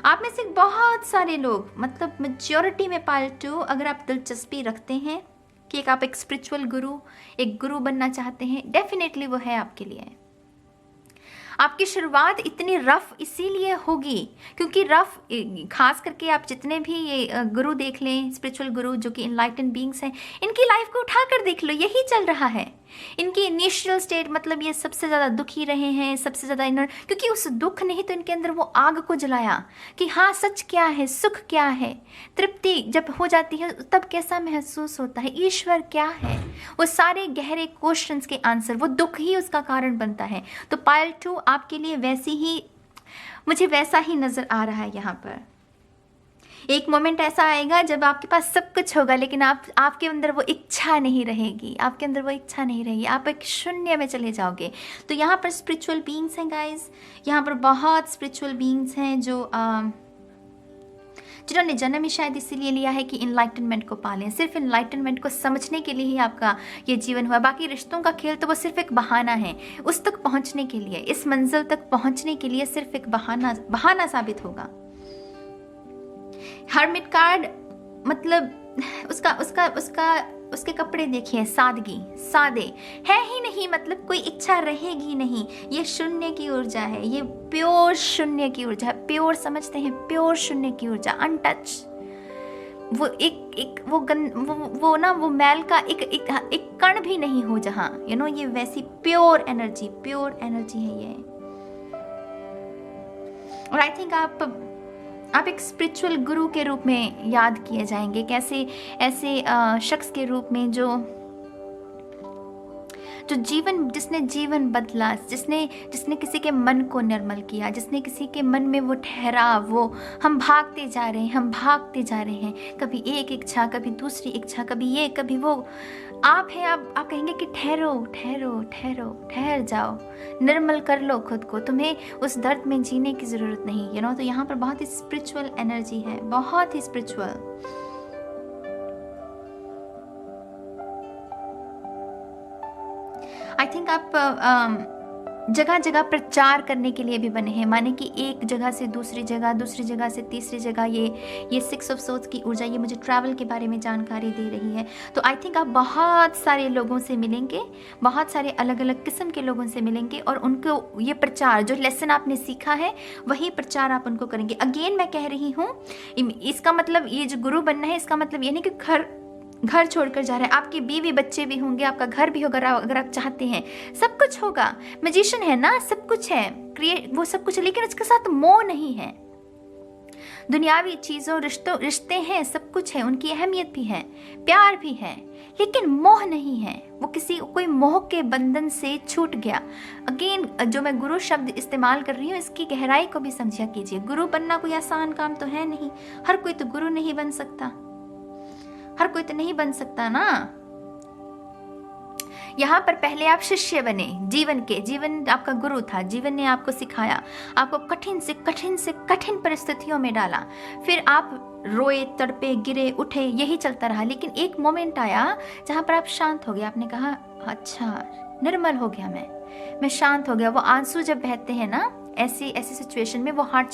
आप में से बहुत सारे लोग, मतलब मेजॉरिटी में पालतू, अगर आप दिलचस्पी रखते हैं कि आप एक स्पिरिचुअल गुरु, एक गुरु बनना चाहते हैं, डेफिनेटली वो है आपके लिए। आपकी शुरुआत इतनी रफ इसीलिए होगी क्योंकि रफ, खास करके आप जितने भी ये गुरु देख लें, स्पिरिचुअल गुरु जो कि इनलाइटन बीइंग्स हैं, इनकी लाइफ को उठाकर देख लो, यही चल रहा है। इनकी इनिशियल स्टेट, मतलब ये सबसे ज़्यादा दुखी रहे हैं, सबसे ज़्यादा इनर, क्योंकि उस दुख ने ही तो इनके अंदर वो आग को जलाया कि हाँ सच क्या है, सुख क्या है, तृप्ति जब हो जाती है तब कैसा महसूस होता है, ईश्वर क्या है, वो सारे गहरे क्वेश्चंस के आंसर, वो दुख ही उसका कारण बनता है। तो पायल 2 आपके लिए मुझे वैसा ही नज़र आ रहा है। यहाँ पर एक मोमेंट ऐसा आएगा जब आपके पास सब कुछ होगा, लेकिन आपके अंदर वो इच्छा नहीं रहेगी, आपके अंदर वो इच्छा नहीं रहेगी, आप एक शून्य में चले जाओगे। तो यहाँ पर स्पिरिचुअल बीइंग्स हैं गाइस, यहाँ पर बहुत स्पिरिचुअल बीइंग्स हैं जिन्होंने जन्म ही शायद इसीलिए लिया है कि इनलाइटनमेंट को पालें, सिर्फ इनलाइटनमेंट को समझने के लिए ही आपका ये जीवन हुआ। बाकी रिश्तों का खेल तो वो सिर्फ एक बहाना है, उस तक पहुंचने के लिए, इस मंजिल तक पहुंचने के लिए सिर्फ एक बहाना साबित होगा। हर्मिट कार्ड मतलब उसके कपड़े देखिए, सादे है ही नहीं, मतलब कोई इच्छा रहेगी नहीं। ये शून्य की ऊर्जा है, ये प्योर शून्य की ऊर्जा है, प्योर समझते हैं, प्योर शून्य की ऊर्जा, अनटच। वो वो मैल का एक कण भी नहीं हो जहाँ, ये वैसी प्योर एनर्जी है ये। और आई थिंक आप एक स्पिरिचुअल गुरु के रूप में याद किए जाएंगे, कैसे ऐसे शख्स के रूप में जो जिसने जीवन बदला, जिसने किसी के मन को निर्मल किया, जिसने किसी के मन में वो ठहराव, वो हम भागते जा रहे हैं, कभी एक इच्छा, कभी दूसरी इच्छा, कभी ये कभी वो। आप हैं, आप कहेंगे कि ठहर जाओ, निर्मल कर लो खुद को, तुम्हें उस दर्द में जीने की ज़रूरत नहीं, तो यहाँ पर बहुत ही स्पिरिचुअल एनर्जी है, बहुत ही स्पिरिचुअल। आई थिंक आप जगह जगह प्रचार करने के लिए भी बने हैं, माने कि एक जगह से दूसरी जगह से तीसरी जगह, ये 6 ऑफ सोर्ड्स की ऊर्जा ये मुझे ट्रैवल के बारे में जानकारी दे रही है। तो आई थिंक आप बहुत सारे लोगों से मिलेंगे, बहुत सारे अलग अलग किस्म के लोगों से मिलेंगे, और उनको ये प्रचार, जो लेसन आपने सीखा है वही प्रचार आप उनको करेंगे। अगेन मैं कह रही हूँ, इसका मतलब ये जो गुरु बनना है, इसका मतलब ये नहीं कि घर छोड़कर जा रहे हैं। आपकी बीवी बच्चे भी होंगे, आपका घर भी होगा, अगर आप चाहते हैं, सब कुछ होगा। मैजिशियन है ना, सब कुछ है, वो सब कुछ है, लेकिन उसके साथ मोह नहीं है। दुनियावी चीज़ों, रिश्ते हैं, सब कुछ है, उनकी अहमियत भी है, प्यार भी है, लेकिन मोह नहीं है। वो कोई मोह के बंधन से छूट गया। अगेन जो मैं गुरु शब्द इस्तेमाल कर रही हूँ, इसकी गहराई को भी समझा कीजिए। गुरु बनना कोई आसान काम तो है नहीं, हर कोई तो गुरु नहीं बन सकता, हर कोई तो नहीं बन सकता ना। यहाँ पर पहले आप शिष्य बने जीवन आपका गुरु था, जीवन ने आपको सिखाया, आपको कठिन से कठिन परिस्थितियों में डाला, फिर आप रोए, तड़पे, गिरे, उठे, यही चलता रहा। लेकिन एक मोमेंट आया जहाँ पर आप शांत हो गए, आपने कहा अच्छा, निर्मल हो गया, मैं शांत हो गया। वो आंसू जब बहते हैं ना, ऐसी सिचुएशन में वो हार्ट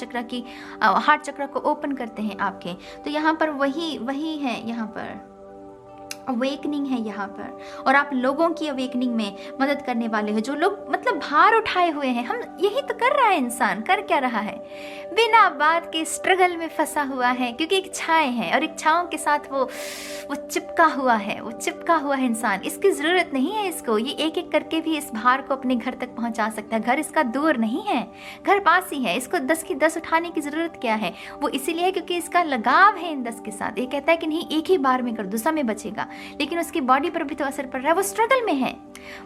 चक्र को ओपन करते हैं आपके। तो यहाँ पर वही है, यहाँ पर अवेकनिंग है यहाँ पर, और आप लोगों की अवेकनिंग में मदद करने वाले हो। जो लोग मतलब भार उठाए हुए हैं, हम यही तो कर रहा है इंसान, कर क्या रहा है, बिना बात के स्ट्रगल में फंसा हुआ है, क्योंकि इच्छाएं हैं और इच्छाओं के साथ वो चिपका हुआ है इंसान। इसकी ज़रूरत नहीं है इसको, ये एक एक करके भी इस भार को अपने घर तक पहुंचा सकता है। घर इसका दूर नहीं है, घर पास ही है, इसको 10 की 10 उठाने की ज़रूरत क्या है। वो इसीलिए है क्योंकि इसका लगाव है इन 10 के साथ। ये कहता है कि नहीं, एक ही बार में कर दो, समय बचेगा, लेकिन उसकी बॉडी पर भी तो असर पड़ रहा है, वो स्ट्रगल में है,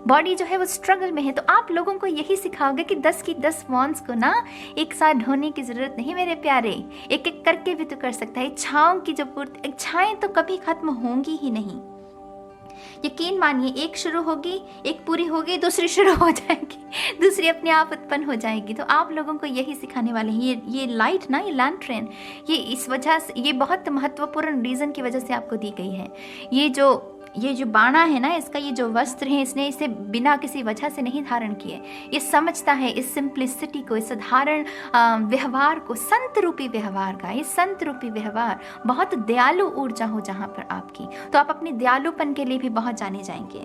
बॉडी जो है वो स्ट्रगल में है। तो आप लोगों को यही सिखाओगे कि 10 की 10 वॉन्स को ना एक साथ ढोने की जरूरत नहीं मेरे प्यारे, एक एक करके भी तो कर सकता है। इच्छाओं की जो पूर्ति, इच्छाएं तो कभी खत्म होंगी ही नहीं, यकीन मानिए। एक शुरू होगी, एक पूरी होगी, दूसरी शुरू हो जाएगी, दूसरी अपने आप उत्पन्न हो जाएगी। तो आप लोगों को यही सिखाने वाले हैं। ये लाइट ना, ये लैंटर्न, ये इस वजह से, ये बहुत महत्वपूर्ण रीज़न की वजह से आपको दी गई है। ये जो बाणा है ना, इसका ये जो वस्त्र है, इसने इसे बिना किसी वजह से नहीं धारण किए। ये समझता है इस सिंप्लिसिटी को, इस साधारण व्यवहार को, संत रूपी व्यवहार का। ये संत रूपी व्यवहार बहुत दयालु ऊर्जा हो जहाँ पर आपकी, तो आप अपने दयालुपन के लिए भी बहुत जाने जाएंगे,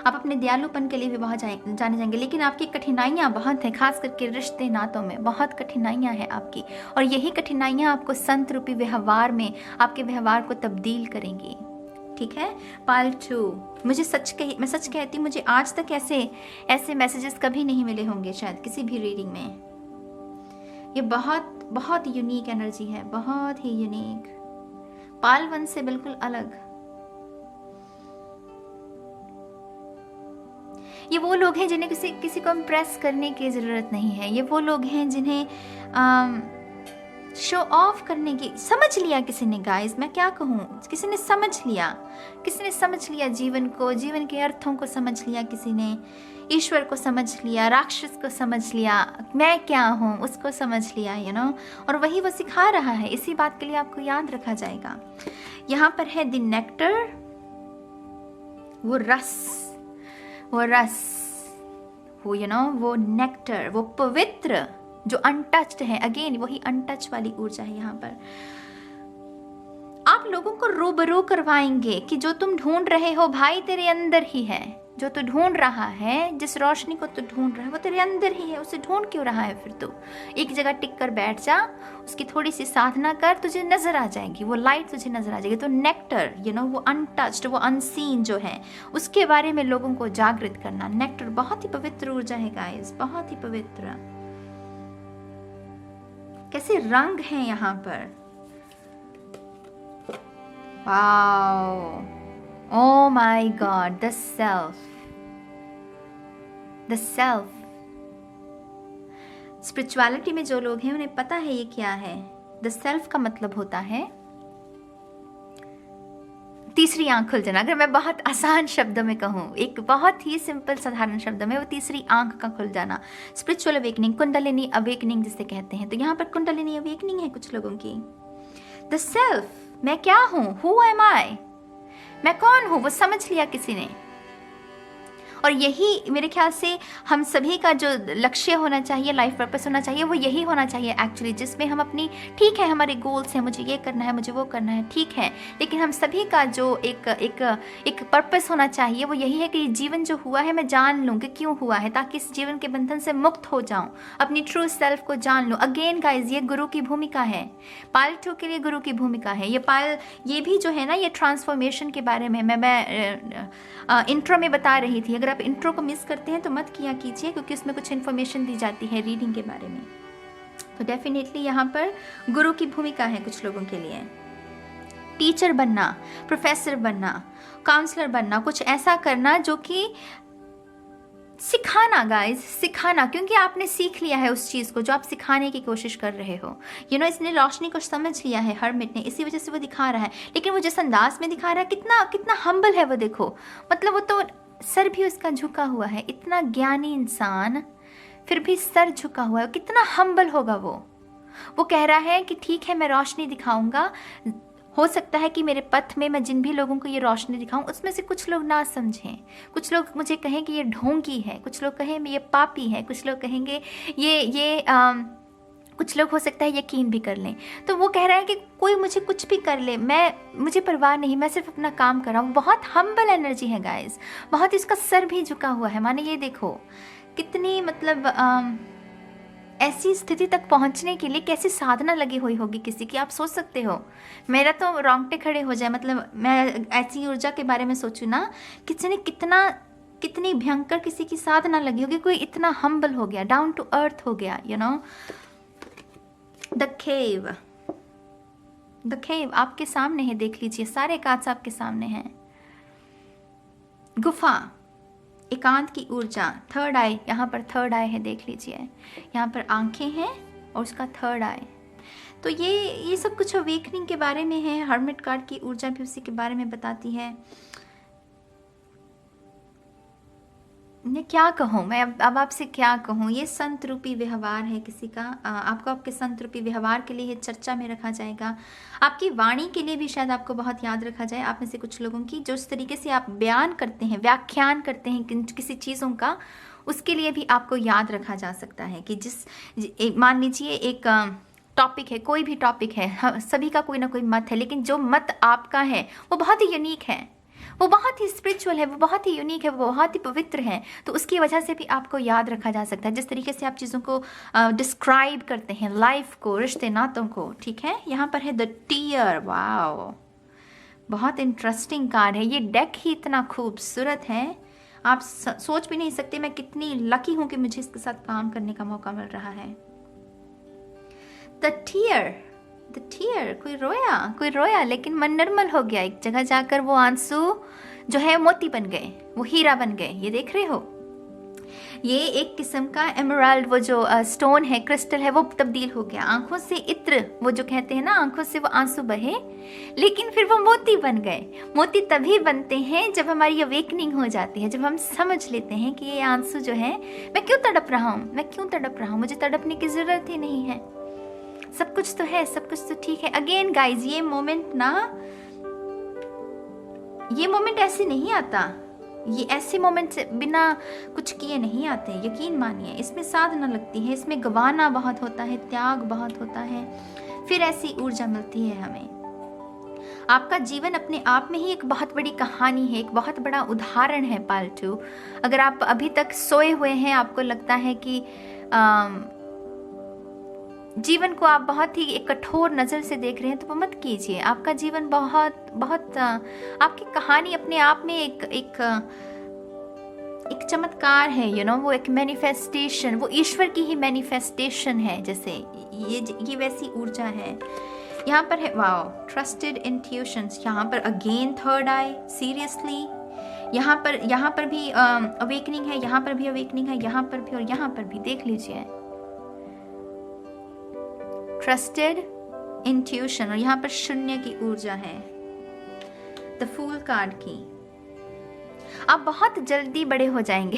आप अपने दयालुपन के लिए भी बहुत जाने जाएंगे। लेकिन आपकी कठिनाइयाँ बहुत हैं, खास करके रिश्ते नातों में बहुत कठिनाइयाँ हैं आपकी, और यही कठिनाइयाँ आपको संत रूपी व्यवहार में आपके व्यवहार को तब्दील करेंगी। ठीक है। पार्ट 2, मैं सच कहती हूँ, मुझे आज तक ऐसे मैसेजेस कभी नहीं मिले होंगे शायद किसी भी रीडिंग में। ये बहुत बहुत यूनिक एनर्जी है, बहुत ही यूनिक, पाल 1 से बिल्कुल अलग। ये वो लोग हैं जिन्हें किसी को इम्प्रेस करने की ज़रूरत नहीं है। ये वो लोग हैं जिन्हें शो ऑफ करने की समझ लिया किसी ने। गाइस, मैं क्या कहूँ, किसी ने समझ लिया जीवन को, जीवन के अर्थों को समझ लिया किसी ने, ईश्वर को समझ लिया, राक्षस को समझ लिया, मैं क्या हूँ उसको समझ लिया, और वही वो सिखा रहा है। इसी बात के लिए आपको याद रखा जाएगा। यहाँ पर है द नेक्टर, वो नेक्टर, वो पवित्र जो अनटच्ड है। अगेन वही अनटच वाली ऊर्जा है। यहाँ पर आप लोगों को रूबरू करवाएंगे कि जो तुम ढूंढ रहे हो भाई तेरे अंदर ही है। जो तू ढूंढ रहा है, जिस रोशनी को तू ढूंढ रहा है, वो तेरे अंदर ही है। उसे ढूंढ क्यों रहा है फिर? तू एक जगह टिक कर बैठ जा, उसकी थोड़ी सी साधना कर, तुझे नजर आ जाएगी, वो लाइट तुझे नजर आ जाएगी। तो नेक्टर, वो अनटच्ड, वो अनसीन जो है, उसके बारे में लोगों को जागृत करना। नेक्टर बहुत ही पवित्र ऊर्जा है गाइस, बहुत ही पवित्र। कैसे रंग हैं यहाँ पर, wow, oh my God, the self, the self. Spirituality में जो लोग हैं उन्हें पता है ये क्या है। द सेल्फ का मतलब होता है तीसरी आंख खुल जाना। अगर मैं बहुत आसान शब्दों में कहूँ, एक बहुत ही सिंपल साधारण शब्दों में, वो तीसरी आंख का खुल जाना। स्पिरिचुअल अवेकनिंग, कुंडलिनी अवेकनिंग जिसे कहते हैं। तो यहाँ पर कुंडलिनी अवेकनिंग है कुछ लोगों की। द सेल्फ, मैं क्या हूँ, हु एम आई, मैं कौन हूँ, वो समझ लिया किसी ने। और यही मेरे ख्याल से हम सभी का जो लक्ष्य होना चाहिए, लाइफ पर्पस होना चाहिए, वो यही होना चाहिए एक्चुअली, जिसमें हम अपनी, ठीक है हमारे गोल्स हैं, मुझे ये करना है, मुझे वो करना है, ठीक है, लेकिन हम सभी का जो एक पर्पस होना चाहिए वो यही है कि जीवन जो हुआ है मैं जान लूँ कि क्यों हुआ है, ताकि इस जीवन के बंधन से मुक्त हो जाऊँ, अपनी ट्रू सेल्फ को जान लूँ। अगेन गाइज, ये गुरु की भूमिका है, पायल 2 के लिए गुरु की भूमिका है। ये भी जो है ना, ये ट्रांसफॉर्मेशन के बारे में मैं इंट्रो में बता रही थी। अगर आप इंट्रो को मिस करते हैं तो मत किया कीजिए, क्योंकि उसमें कुछ इन्फॉर्मेशन दी जाती है रीडिंग के बारे में। तो डेफिनेटली यहाँ पर गुरु की भूमिका है कुछ लोगों के लिए। टीचर बनना, प्रोफेसर बनना, काउंसलर बनना, कुछ ऐसा करना जो कि सिखाना, गाइस सिखाना, क्योंकि आपने सीख लिया है उस चीज़ को जो आप सिखाने की कोशिश कर रहे हो। इसने रोशनी को समझ लिया है हरमिट ने, इसी वजह से वो दिखा रहा है। लेकिन वो जिस अंदाज में दिखा रहा है, कितना कितना हम्बल है वो, देखो, मतलब वो तो सर भी उसका झुका हुआ है। इतना ज्ञानी इंसान फिर भी सर झुका हुआ है, कितना हम्बल होगा वो कह रहा है कि ठीक है मैं रोशनी दिखाऊंगा, हो सकता है कि मेरे पथ में मैं जिन भी लोगों को ये रोशनी दिखाऊं उसमें से कुछ लोग ना समझें, कुछ लोग मुझे कहें कि ये ढोंगी है, कुछ लोग कहें ये पापी है, कुछ लोग कहेंगे ये कुछ लोग हो सकता है यकीन भी कर लें। तो वो कह रहा है कि कोई मुझे कुछ भी कर ले, मुझे परवाह नहीं, मैं सिर्फ अपना काम कर रहा हूँ। बहुत हम्बल एनर्जी है गाइस, बहुत इसका सर भी झुका हुआ है। माने ये देखो कितनी मतलब ऐसी स्थिति तक पहुंचने के लिए कैसी साधना लगी हुई होगी किसी की, आप सोच सकते हो। मेरा तो रोंगटे खड़े हो जाए, मतलब मैं ऐसी ऊर्जा के बारे में सोचूं ना, कितनी भयंकर किसी की साधना लगी होगी, कोई इतना हम्बल हो गया, डाउन टू अर्थ हो गया, द केव आपके सामने है, देख लीजिए, सारे कांच आपके सामने हैं। गुफा, एकांत की ऊर्जा, थर्ड आई, यहाँ पर थर्ड आई है, देख लीजिए, यहाँ पर आंखें हैं और उसका थर्ड आई। तो ये सब कुछ अवेकनिंग के बारे में है। हर्मिट कार्ड की ऊर्जा भी उसी के बारे में बताती है। मैं क्या कहूँ, मैं अब आपसे क्या कहूँ, ये संत रूपी व्यवहार है किसी का। आपको आपके संत रूपी व्यवहार के लिए ये चर्चा में रखा जाएगा। आपकी वाणी के लिए भी शायद आपको बहुत याद रखा जाए। आप में से कुछ लोगों की जो इस तरीके से आप बयान करते हैं, व्याख्यान करते हैं किसी चीज़ों का, उसके लिए भी आपको याद रखा जा सकता है कि मान लीजिए एक टॉपिक है, कोई भी टॉपिक है, सभी का कोई ना कोई मत है, लेकिन जो मत आपका है वो बहुत ही यूनिक है, वो बहुत ही स्पिरिचुअल है, वो बहुत ही यूनिक है, वो बहुत ही पवित्र है। तो उसकी वजह से भी आपको याद रखा जा सकता है। जिस तरीके से आप चीज़ों को डिस्क्राइब करते हैं, लाइफ को, रिश्ते नातों को, ठीक है। यहाँ पर है द टीयर, वाओ, बहुत इंटरेस्टिंग कार्ड है। ये डेक ही इतना खूबसूरत है, आप सोच भी नहीं सकते मैं कितनी लकी हूँ कि मुझे इसके साथ काम करने का मौका मिल रहा है। द टीयर, कोई रोया लेकिन मन निर्मल हो गया। एक जगह जाकर वो आंसू जो है मोती बन गए, वो हीरा बन गए। ये देख रहे हो, ये एक किस्म का एमराल्ड, वो जो स्टोन है, क्रिस्टल है, वो तब्दील हो गया। आंखों से इत्र, वो जो कहते हैं ना, आंखों से वो आंसू बहे, लेकिन फिर वो मोती बन गए। मोती तभी बनते हैं जब हमारी अवेकनिंग हो जाती है, जब हम समझ लेते हैं कि ये आंसू जो है, मैं क्यों तड़प रहा हूँ, मुझे तड़पने की जरूरत ही नहीं है, सब कुछ तो है, सब कुछ तो ठीक है। अगेन गाइज, ये मोमेंट ऐसे नहीं आता, ये ऐसे मोमेंट से बिना कुछ किए नहीं आते, यकीन मानिए। इसमें साधना लगती है, इसमें गवाना बहुत होता है, त्याग बहुत होता है, फिर ऐसी ऊर्जा मिलती है हमें। आपका जीवन अपने आप में ही एक बहुत बड़ी कहानी है, एक बहुत बड़ा उदाहरण है पालतू। अगर आप अभी तक सोए हुए हैं, आपको लगता है कि जीवन को आप बहुत ही एक कठोर नज़र से देख रहे हैं, तो वो मत कीजिए। आपका जीवन बहुत आपकी कहानी अपने आप में एक चमत्कार है, वो एक मैनिफेस्टेशन, वो ईश्वर की ही मैनिफेस्टेशन है। जैसे ये वैसी ऊर्जा है। यहाँ पर है वाओ, ट्रस्टेड इंट्यूशंस। यहाँ पर अगेन थर्ड आई, सीरियसली यहाँ पर भी अवेकनिंग है, यहाँ पर भी अवेकनिंग है, यहाँ पर भी और यहाँ पर भी। देख लीजिए, ट्रस्टेड इंट्यूशन, और यहाँ पर शून्य की ऊर्जा है, द फूल कार्ड की। आप बहुत जल्दी बड़े हो जाएंगे।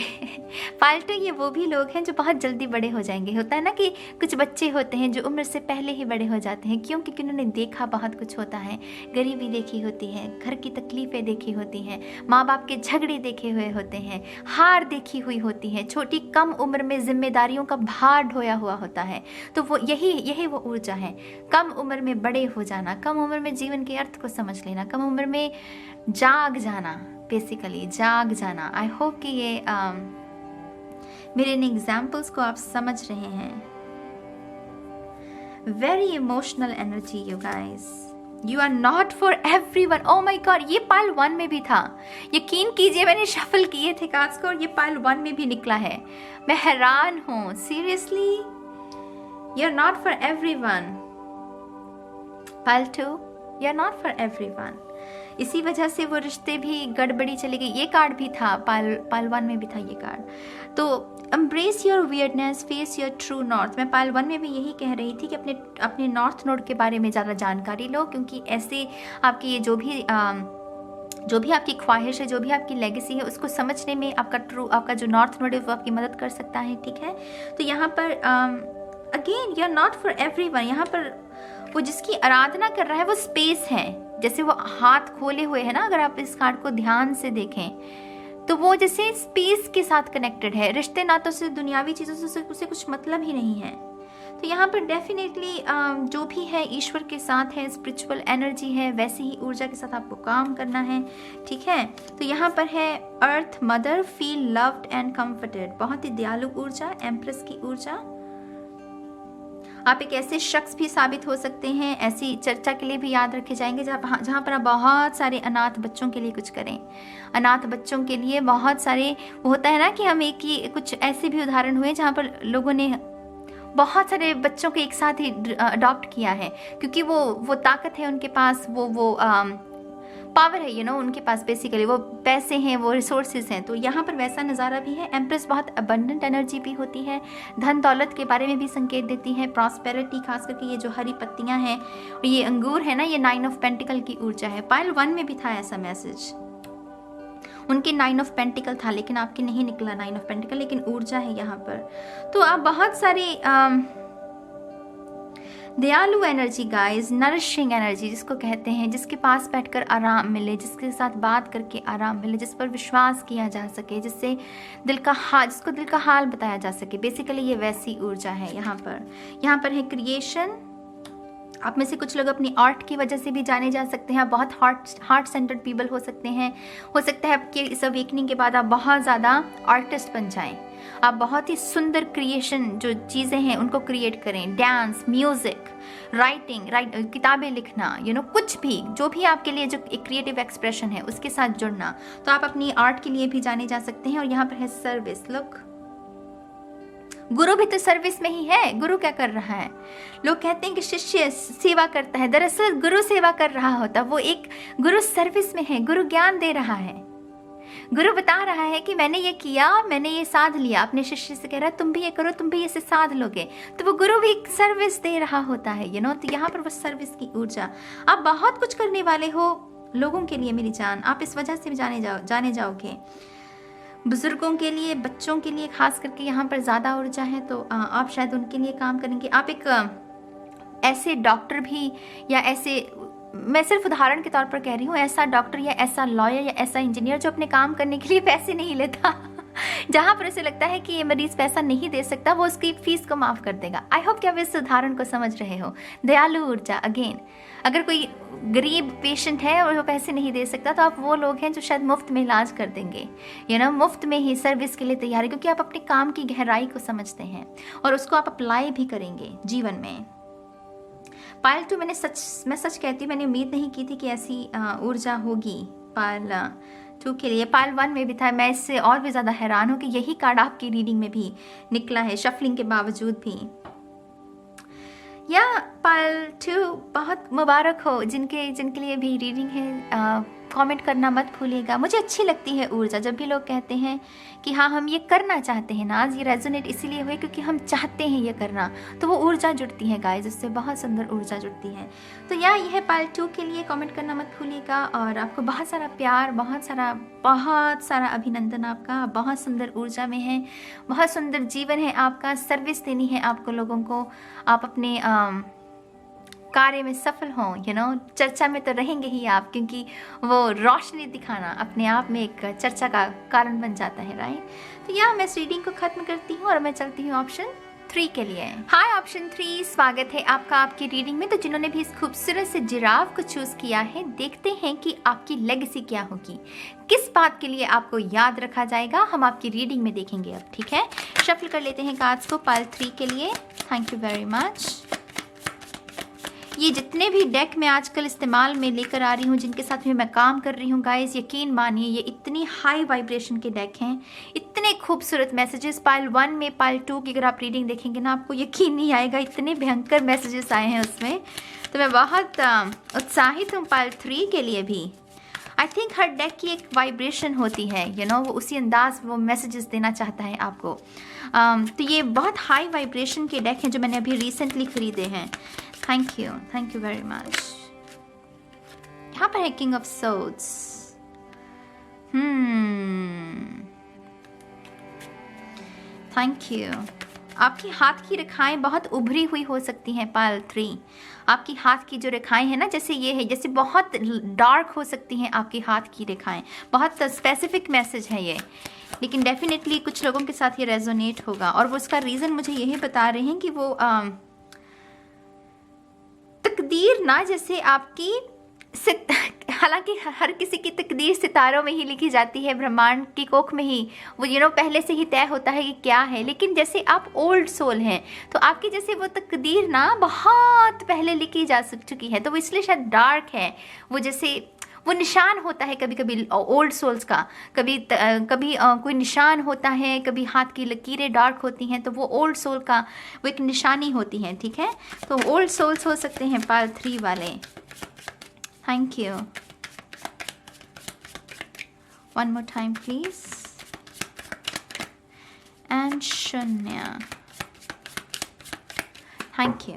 पाल्टू ये वो भी लोग हैं जो बहुत जल्दी बड़े हो जाएंगे। होता है ना कि कुछ बच्चे होते हैं जो उम्र से पहले ही बड़े हो जाते हैं, क्योंकि उन्होंने देखा बहुत कुछ होता है, गरीबी देखी होती है, घर की तकलीफ़ें देखी होती हैं, माँ बाप के झगड़े देखे हुए होते हैं, हार देखी हुई होती है, छोटी कम उम्र में जिम्मेदारियों का भार ढोया हुआ होता है। तो वो यही वो ऊर्जा है, कम उम्र में बड़े हो जाना, कम उम्र में जीवन के अर्थ को समझ लेना, कम उम्र में जाग जाना, बेसिकली जाग जाना। आई होप कि ये मेरे इन एग्जाम्पल्स को आप समझ रहे हैं। Very emotional energy you guys, you are not for everyone. Oh my god, ये पाइल 1 में भी था। यकीन कीजिए, मैंने शफल किए थे कार्ड्स को और ये पाइल 1 में भी निकला है। मैं हैरान हूँ, seriously, you are not for everyone. Pile 2, you are not for everyone. इसी वजह से वो रिश्ते भी गड़बड़ी चली गई। ये कार्ड भी था, पाइल 1 में भी था ये कार्ड। तो embrace your weirdness, face your true north. मैं पाइल 1 में भी यही कह रही थी कि अपने नॉर्थ नोड के बारे में ज़्यादा जानकारी लो, क्योंकि ऐसे आपकी ये जो भी आपकी ख्वाहिश है, जो भी आपकी लेगेसी है, उसको समझने में आपका जो नॉर्थ नोड है वो आपकी मदद कर सकता है। ठीक है, तो यहाँ पर again you are not for everyone. यहाँ पर वो जिसकी आराधना कर रहा है वो स्पेस है, जैसे वो हाथ खोले हुए है ना, अगर आप इस कार्ड को ध्यान से देखें तो वो जैसे स्पेस के साथ कनेक्टेड है। रिश्ते नातों से, दुनियावी चीज़ों से उसे कुछ मतलब ही नहीं है। तो यहाँ पर डेफिनेटली जो भी है ईश्वर के साथ है, स्पिरिचुअल एनर्जी है, वैसे ही ऊर्जा के साथ आपको काम करना है। ठीक है, तो यहाँ पर है earth mother, feel loved and comforted. बहुत ही दयालु ऊर्जा, एम्प्रेस की ऊर्जा। आप एक ऐसे शख्स भी साबित हो सकते हैं, ऐसी चर्चा के लिए भी याद रखे जाएंगे जहाँ पर आप बहुत सारे अनाथ बच्चों के लिए कुछ करें। अनाथ बच्चों के लिए बहुत सारे, वो होता है ना कि हम कुछ ऐसे भी उदाहरण हुए जहाँ पर लोगों ने बहुत सारे बच्चों को एक साथ ही अडॉप्ट किया है, क्योंकि वो ताकत है उनके पास, वो पावर है, उनके पास बेसिकली वो पैसे हैं, वो रिसोर्सेज हैं। तो यहाँ पर वैसा नज़ारा भी है। एम्प्रेस बहुत अबंडेंट एनर्जी भी होती है, धन दौलत के बारे में भी संकेत देती है, प्रॉस्पेरिटी, खास करके ये जो हरी पत्तियाँ हैं और ये अंगूर है ना, ये 9 ऑफ पेंटिकल की ऊर्जा है। पाइल 1 में भी था ऐसा मैसेज, उनके 9 ऑफ पेंटिकल था, लेकिन आपके नहीं निकला 9 ऑफ पेंटिकल, लेकिन ऊर्जा है यहाँ पर। तो आप बहुत सारी दयालु एनर्जी गाइस, नरिशिंग एनर्जी जिसको कहते हैं, जिसके पास बैठकर आराम मिले, जिसके साथ बात करके आराम मिले, जिस पर विश्वास किया जा सके, जिसको दिल का हाल बताया जा सके। बेसिकली ये वैसी ऊर्जा है। यहाँ पर है क्रिएशन। आप में से कुछ लोग अपनी आर्ट की वजह से भी जाने जा सकते हैं। आप बहुत हार्ट सेंटर्ड पीपल हो सकते हैं। हो सकता है आपके इस अवेकनिंग के बाद आप बहुत ज़्यादा आर्टिस्ट बन जाएं। आप बहुत ही सुंदर क्रिएशन जो चीज़ें हैं उनको क्रिएट करें। डांस, म्यूज़िक, राइटिंग, किताबें लिखना, कुछ भी जो भी आपके लिए जो एक क्रिएटिव एक्सप्रेशन है उसके साथ जुड़ना। तो आप अपनी आर्ट के लिए भी जाने जा सकते हैं। और यहाँ पर है सर्विस। लुक, गुरु भी तो सर्विस में ही है। गुरु क्या कर रहा है? लोग कहते हैं कि शिष्य सेवा करता है, दरअसल गुरु सेवा कर रहा होता। वो एक गुरु सर्विस में है, गुरु ज्ञान दे रहा है। गुरु बता रहा है कि मैंने ये किया, मैंने ये साध लिया। अपने शिष्य से कह रहा है तुम भी ये करो, तुम भी इसे साध लोगे। तो वो गुरु भी सर्विस दे रहा होता है, तो यहाँ पर वो सर्विस की ऊर्जा। आप बहुत कुछ करने वाले हो लोगों के लिए मेरी जान। आप इस वजह से भी जाने जाओगे। बुजुर्गों के लिए, बच्चों के लिए खास करके यहाँ पर ज़्यादा ऊर्जा है, तो आप शायद उनके लिए काम करेंगे। आप एक ऐसे डॉक्टर भी, या ऐसे, मैं सिर्फ उदाहरण के तौर पर कह रही हूँ, ऐसा डॉक्टर या ऐसा लॉयर या ऐसा इंजीनियर जो अपने काम करने के लिए पैसे नहीं लेता। जहाँ पर उसे लगता है कि ये मरीज पैसा नहीं दे सकता, वो उसकी फीस को माफ़ कर देगा। आई होप कि आप इस उदाहरण को समझ रहे हो। दयालु ऊर्जा। अगेन, अगर कोई गरीब पेशेंट है और वो पैसे नहीं दे सकता, तो आप वो लोग हैं जो शायद मुफ्त में इलाज कर देंगे, मुफ्त में ही सर्विस के लिए तैयार है, क्योंकि आप अपने काम की गहराई को समझते हैं और उसको आप अप्लाई भी करेंगे जीवन में। पाइल 2 मैं सच कहती हूँ, मैंने उम्मीद नहीं की थी कि ऐसी ऊर्जा होगी पाइल 2 के लिए। पाइल 1 में भी था। मैं इससे और भी ज़्यादा हैरान हूँ कि यही कार्ड आपकी रीडिंग में भी निकला है, शफलिंग के बावजूद भी। या पाइल 2 बहुत मुबारक हो जिनके लिए भी रीडिंग है। कमेंट करना मत भूलिएगा। मुझे अच्छी लगती है ऊर्जा, जब भी लोग कहते हैं कि हाँ हम ये करना चाहते हैं ना, आज ये रेजोनेट इसीलिए हुए क्योंकि हम चाहते हैं ये करना, तो वो ऊर्जा जुड़ती है गाइस, उससे बहुत सुंदर ऊर्जा जुड़ती है। तो यह पार्ट 2 के लिए कमेंट करना मत भूलिएगा, और आपको बहुत सारा प्यार, बहुत सारा अभिनंदन आपका, बहुत सुंदर ऊर्जा में है, बहुत सुंदर जीवन है आपका, सर्विस देनी है आपको लोगों को, आप अपने कार्य में सफल हों, चर्चा में तो रहेंगे ही आप, क्योंकि वो रोशनी दिखाना अपने आप में एक चर्चा का कारण बन जाता है, राइट। तो यहाँ मैं इस रीडिंग को खत्म करती हूँ और मैं चलती हूँ ऑप्शन 3 के लिए। हाय ऑप्शन 3, स्वागत है आपका आपकी रीडिंग में। तो जिन्होंने भी इस खूबसूरत से जिराफ को चूज किया है, देखते हैं कि आपकी लेगेसी क्या होगी, किस बात के लिए आपको याद रखा जाएगा, हम आपकी रीडिंग में देखेंगे अब, ठीक है। शफल कर लेते हैं कार्ड्स को पार्ट 3 के लिए। Thank you very much. ये जितने भी डेक मैं आजकल इस्तेमाल में लेकर आ रही हूँ, जिनके साथ में मैं काम कर रही हूँ गाइस, यकीन मानिए ये इतनी हाई वाइब्रेशन के डेक हैं, इतने खूबसूरत मैसेजेस। पाइल 1 में, पाइल 2 की अगर आप रीडिंग देखेंगे ना, आपको यकीन नहीं आएगा, इतने भयंकर मैसेजेस आए हैं उसमें। तो मैं बहुत उत्साहित हूँ पाइल 3 के लिए भी। आई थिंक हर डेक की एक वाइब्रेशन होती है, वो उसी अंदाज वो मैसेजेस देना चाहता है आपको। तो ये बहुत हाई वाइब्रेशन के डेक हैं जो मैंने अभी रिसेंटली खरीदे हैं। Thank you very much. यहाँ पर है king of swords. Thank you. आपकी हाथ की रेखाएं बहुत उभरी हुई हो सकती हैं पाइल 3। आपकी हाथ की जो रेखाएं हैं ना, जैसे ये है, जैसे बहुत डार्क हो सकती हैं आपके हाथ की रेखाएं, बहुत स्पेसिफिक मैसेज है ये, लेकिन डेफिनेटली कुछ लोगों के साथ ये रेजोनेट होगा। और वो उसका रीज़न मुझे यही बता रहे हैं कि वो तकदीर ना, जैसे आपकी हालांकि हर किसी की तकदीर सितारों में ही लिखी जाती है, ब्रह्मांड की कोख में ही वो पहले से ही तय होता है कि क्या है, लेकिन जैसे आप ओल्ड सोल हैं तो आपकी जैसे वो तकदीर ना बहुत पहले लिखी जा चुकी है, तो वो इसलिए शायद डार्क है। वो जैसे वो निशान होता है कभी कभी ओल्ड सोल्स का, कभी कोई निशान होता है, कभी हाथ की लकीरें डार्क होती हैं, तो वो ओल्ड सोल का वो एक निशानी होती है, ठीक है। तो ओल्ड सोल्स हो सकते हैं पाइल 3 वाले। Thank you. One more time please. And शून्य। Thank you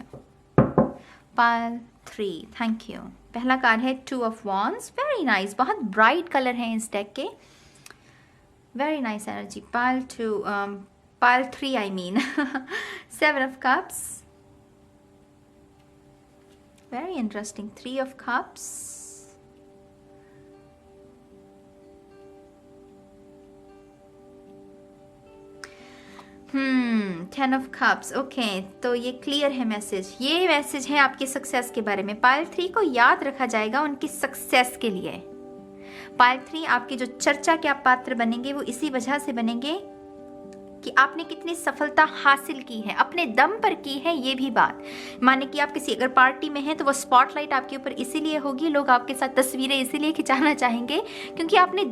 pile 3। Thank you. पहला कार्ड है 2 ऑफ वॉन्ड्स। वेरी नाइस, बहुत ब्राइट कलर है इस डेक के, very nice energy. Pile 3 I mean 7 of cups, very interesting. 3 of cups, ten of cups. Okay, तो ये clear है मैसेज, ये मैसेज है आपकी सक्सेस के बारे में। पाइल 3 को याद रखा जाएगा उनकी सक्सेस के लिए। पाइल 3 आपकी जो चर्चा के आप पात्र बनेंगे वो इसी वजह से बनेंगे कि आपने कितनी सफलता हासिल की है, अपने दम पर की है। ये भी बात माने कि आप किसी अगर पार्टी में हैं तो वो स्पॉटलाइट आपके ऊपर इसीलिए होगी, लोग आपके साथ तस्वीरें इसीलिए खिंचाना चाहेंगे क्योंकि आपने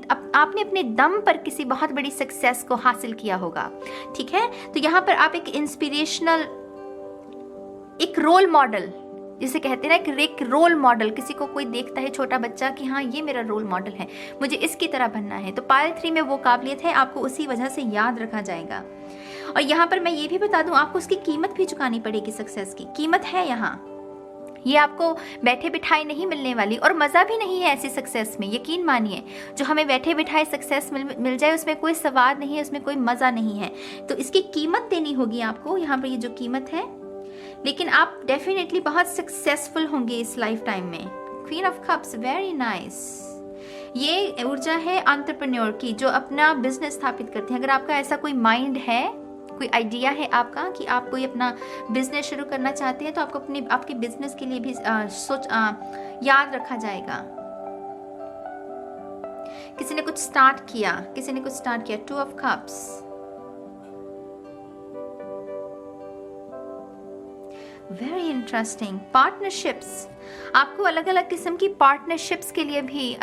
अपने दम पर किसी बहुत बड़ी सक्सेस को हासिल किया होगा, ठीक है। तो यहाँ पर आप एक इंस्पिरेशनल, एक रोल मॉडल जिसे कहते हैं ना, एक रोल मॉडल, किसी को कोई देखता है छोटा बच्चा कि हाँ ये मेरा रोल मॉडल है, मुझे इसकी तरह बनना है, तो पाइल 3 में वो काबिलियत है, आपको उसी वजह से याद रखा जाएगा। और यहाँ पर मैं ये भी बता दूं, आपको उसकी कीमत भी चुकानी पड़ेगी, सक्सेस की कीमत है यहाँ, ये आपको बैठे बिठाए नहीं मिलने वाली, और मज़ा भी नहीं है ऐसी सक्सेस में, यकीन मानिए। जो हमें बैठे बिठाए सक्सेस मिल जाए उसमें कोई स्वाद नहीं है, उसमें कोई मज़ा नहीं है, तो इसकी कीमत देनी होगी आपको। यहाँ पर ये जो कीमत है, लेकिन आप डेफिनेटली बहुत सक्सेसफुल होंगे इस लाइफ टाइम में। Queen of cups, very nice. ये ऊर्जा है एंटरप्रेन्योर की, जो अपना बिजनेस स्थापित करते हैं। अगर आपका ऐसा कोई माइंड है, कोई आइडिया है आपका कि आप कोई अपना बिजनेस शुरू करना चाहते हैं, तो आपको आपके बिजनेस के लिए भी याद रखा जाएगा। किसी ने कुछ स्टार्ट किया, 2 of cups. Very interesting. Partnerships, आपको अलग अलग किस्म की पार्टनरशिप्स के लिए भी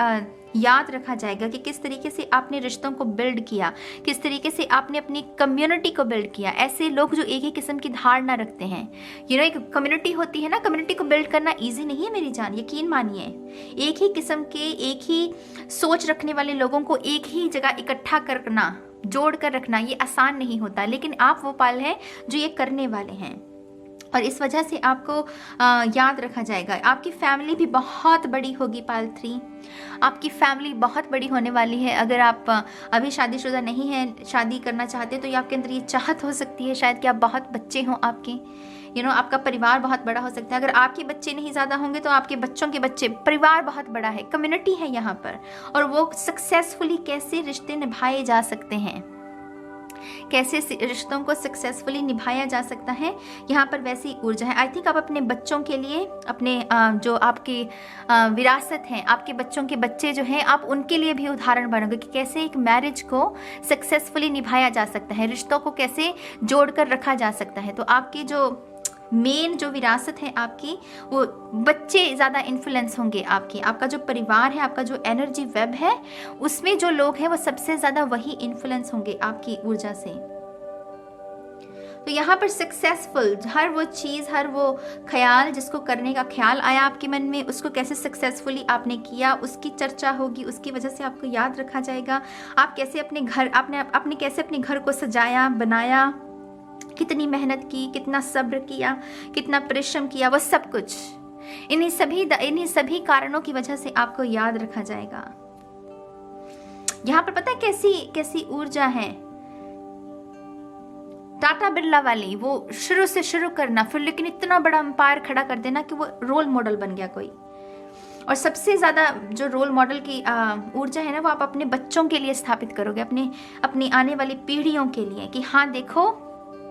याद रखा जाएगा कि किस तरीके से आपने रिश्तों को बिल्ड किया, किस तरीके से आपने अपनी कम्युनिटी को बिल्ड किया। ऐसे लोग जो एक ही किस्म की धारणा रखते हैं, एक कम्युनिटी होती है ना, कम्युनिटी को बिल्ड करना इजी नहीं है मेरी जान, यकीन मानिए। एक ही किस्म के, एक ही सोच रखने वाले लोगों को एक ही जगह इकट्ठा करना, जोड़ कर रखना, ये आसान नहीं होता, लेकिन आप वो पल हैं जो ये करने वाले हैं। और इस वजह से आपको याद रखा जाएगा। आपकी फैमिली भी बहुत बड़ी होगी पाल 3, आपकी फैमिली बहुत बड़ी होने वाली है। अगर आप अभी शादीशुदा नहीं हैं, शादी करना चाहते तो ये आपके अंदर ये चाहत हो सकती है शायद कि आप बहुत बच्चे हों आपके, आपका परिवार बहुत बड़ा हो सकता है। अगर आपके बच्चे नहीं ज़्यादा होंगे तो आपके बच्चों के बच्चे, परिवार बहुत बड़ा है, कम्युनिटी है यहाँ पर। और वो सक्सेसफुली कैसे रिश्ते निभाए जा सकते हैं, कैसे रिश्तों को सक्सेसफुली निभाया जा सकता है, यहाँ पर वैसी ऊर्जा है। आई थिंक आप अपने बच्चों के लिए, अपने जो आपकी विरासत है, आपके बच्चों के बच्चे जो हैं, आप उनके लिए भी उदाहरण बनोगे कि कैसे एक मैरिज को सक्सेसफुली निभाया जा सकता है, रिश्तों को कैसे जोड़कर रखा जा सकता है। तो आपकी जो मेन जो विरासत है आपकी, वो बच्चे ज़्यादा इन्फ्लुएंस होंगे आपका जो परिवार है, आपका जो एनर्जी वेब है, उसमें जो लोग हैं वो सबसे ज़्यादा वही इन्फ्लुएंस होंगे आपकी ऊर्जा से। तो यहाँ पर सक्सेसफुल, हर वो चीज़, हर वो ख्याल जिसको करने का ख्याल आया आपके मन में, उसको कैसे सक्सेसफुली आपने किया, उसकी चर्चा होगी, उसकी वजह से आपको याद रखा जाएगा। आप कैसे अपने घर, आपने कैसे अपने घर को सजाया, बनाया, कितनी मेहनत की, कितना सब्र किया, कितना परिश्रम किया, वो सब कुछ इन्हीं सभी कारणों की वजह से आपको याद रखा जाएगा। यहाँ पर पता है कैसी ऊर्जा है टाटा बिरला वाली, वो शुरू से शुरू करना, फिर लेकिन इतना बड़ा अंपायर खड़ा कर देना कि वो रोल मॉडल बन गया कोई। और सबसे ज़्यादा जो रोल मॉडल की ऊर्जा है ना, वो आप अपने बच्चों के लिए स्थापित करोगे, अपनी आने वाली पीढ़ियों के लिए, कि हाँ देखो,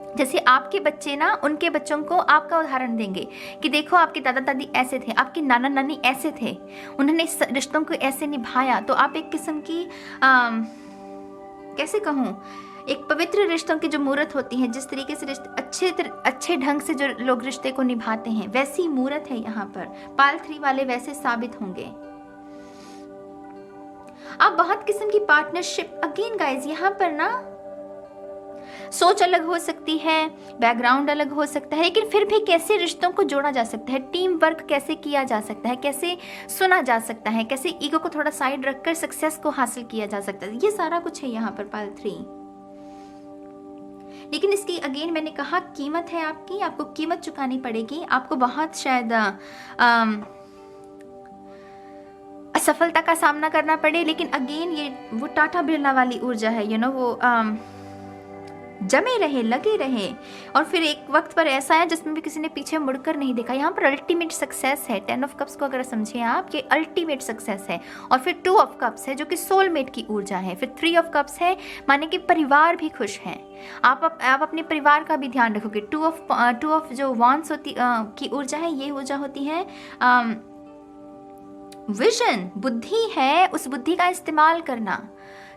जैसे आपके बच्चे ना उनके बच्चों को आपका उदाहरण देंगे कि देखो आपके दादा दादी ऐसे थे, आपके नाना नानी ऐसे थे, उन्होंने रिश्तों को ऐसे निभाया। तो आप एक किस्म की कैसे कहूँ, एक पवित्र रिश्तों की जो मूर्त होती है, जिस तरीके से रिश्ते अच्छे ढंग से जो लोग रिश्ते को निभाते हैं, वैसी मूर्त है यहाँ पर। पाल 3 वाले वैसे साबित होंगे। आप बहुत किस्म की पार्टनरशिप, अगेन गाइज, यहाँ पर ना सोच अलग हो सकती है, बैकग्राउंड अलग हो सकता है, लेकिन फिर भी कैसे रिश्तों को जोड़ा जा सकता है, टीम वर्क कैसे किया जा सकता है, कैसे सुना जा सकता है, कैसे ईगो को थोड़ा साइड रखकर सक्सेस को हासिल किया जा सकता है, ये सारा कुछ है यहाँ पर पाल 3। लेकिन इसकी अगेन मैंने कहा कीमत है आपकी, आपको कीमत चुकानी पड़ेगी, आपको बहुत शायद असफलता का सामना करना पड़े। लेकिन अगेन ये वो टाटा बिरला वाली ऊर्जा है, वो जमे रहे, लगे रहे। और फिर एक वक्त पर ऐसा है जिसमें भी किसी ने पीछे मुड़कर नहीं देखा। यहाँ पर अल्टीमेट सक्सेस है। 10 ऑफ कप्स को अगर समझें आप, ये अल्टीमेट सक्सेस है। और फिर 2 ऑफ कप्स है जो कि सोलमेट की ऊर्जा है। फिर 3 ऑफ कप्स है, माने कि परिवार भी खुश है। आप अपने परिवार का भी ध्यान रखोगे। 2 ऑफ जो वांस होती की ऊर्जा है, ये ऊर्जा होती है विजन, बुद्धि है, उस बुद्धि का इस्तेमाल करना,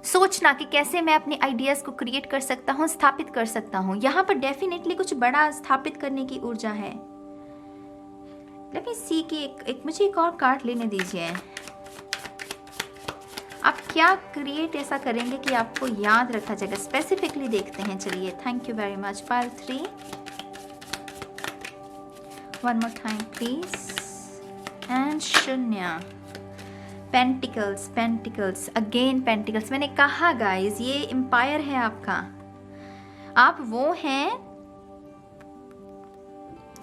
सोचना कि कैसे मैं अपने आइडियाज को क्रिएट कर सकता हूँ, स्थापित कर सकता हूँ। यहाँ पर डेफिनेटली कुछ बड़ा स्थापित करने की ऊर्जा है। लेट मी सी कि मुझे एक और कार्ड लेने दीजिए। आप क्या क्रिएट ऐसा करेंगे कि आपको याद रखा जाएगा, स्पेसिफिकली देखते हैं। चलिए, thank you very much. Pile 3, one more time please, and शून्य। Pentacles again pentacles. मैंने कहा गाइज, ये एम्पायर है आपका। आप वो हैं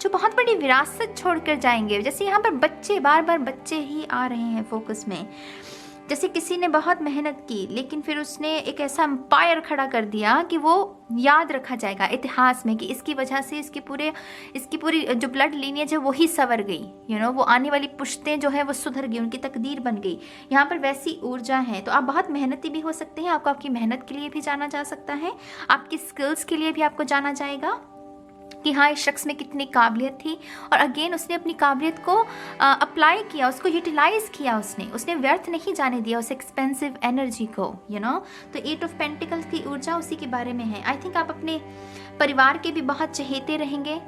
जो बहुत बड़ी विरासत छोड़कर जाएंगे। जैसे यहाँ पर बच्चे, बार बार बच्चे ही आ रहे हैं फोकस में। जैसे किसी ने बहुत मेहनत की, लेकिन फिर उसने एक ऐसा एम्पायर खड़ा कर दिया कि वो याद रखा जाएगा इतिहास में कि इसकी वजह से इसकी पूरी जो ब्लड लीनियज है वो ही संवर गई। वो आने वाली पुश्तें जो है वो सुधर गई, उनकी तकदीर बन गई। यहाँ पर वैसी ऊर्जा है। तो आप बहुत मेहनती भी हो सकते हैं। आपको आपकी मेहनत के लिए भी जाना जा सकता है, आपकी स्किल्स के लिए भी आपको जाना जाएगा कि हाँ, इस शख्स में कितनी काबिलियत थी। और अगेन उसने अपनी काबिलियत को अप्लाई किया, उसको यूटिलाइज किया, उसने व्यर्थ नहीं जाने दिया उस एक्सपेंसिव एनर्जी को। तो 8 ऑफ पेंटिकल्स की ऊर्जा उसी के बारे में है। आई थिंक आप अपने परिवार के भी बहुत चहेते रहेंगे।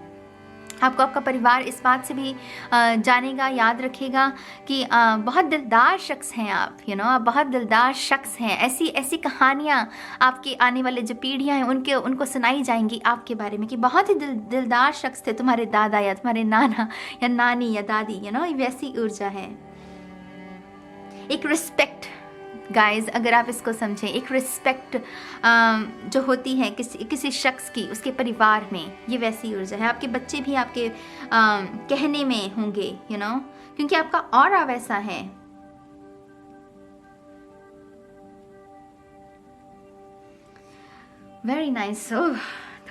आपको आपका परिवार इस बात से भी जानेगा, याद रखेगा कि बहुत दिलदार शख्स हैं आप, आप बहुत दिलदार शख्स हैं। ऐसी ऐसी कहानियाँ आपकी आने वाले जो पीढ़ियाँ हैं उनको सुनाई जाएंगी आपके बारे में कि बहुत ही दिलदार शख्स थे तुम्हारे दादा या तुम्हारे नाना या नानी या दादी, वैसी ऊर्जा है। एक रिस्पेक्ट गाइज, अगर आप इसको समझें, एक रिस्पेक्ट जो होती है किसी शख्स की उसके परिवार में, ये वैसी ऊर्जा है। आपके बच्चे भी आपके कहने में होंगे, क्योंकि आपका ऑरा वैसा है। Very nice.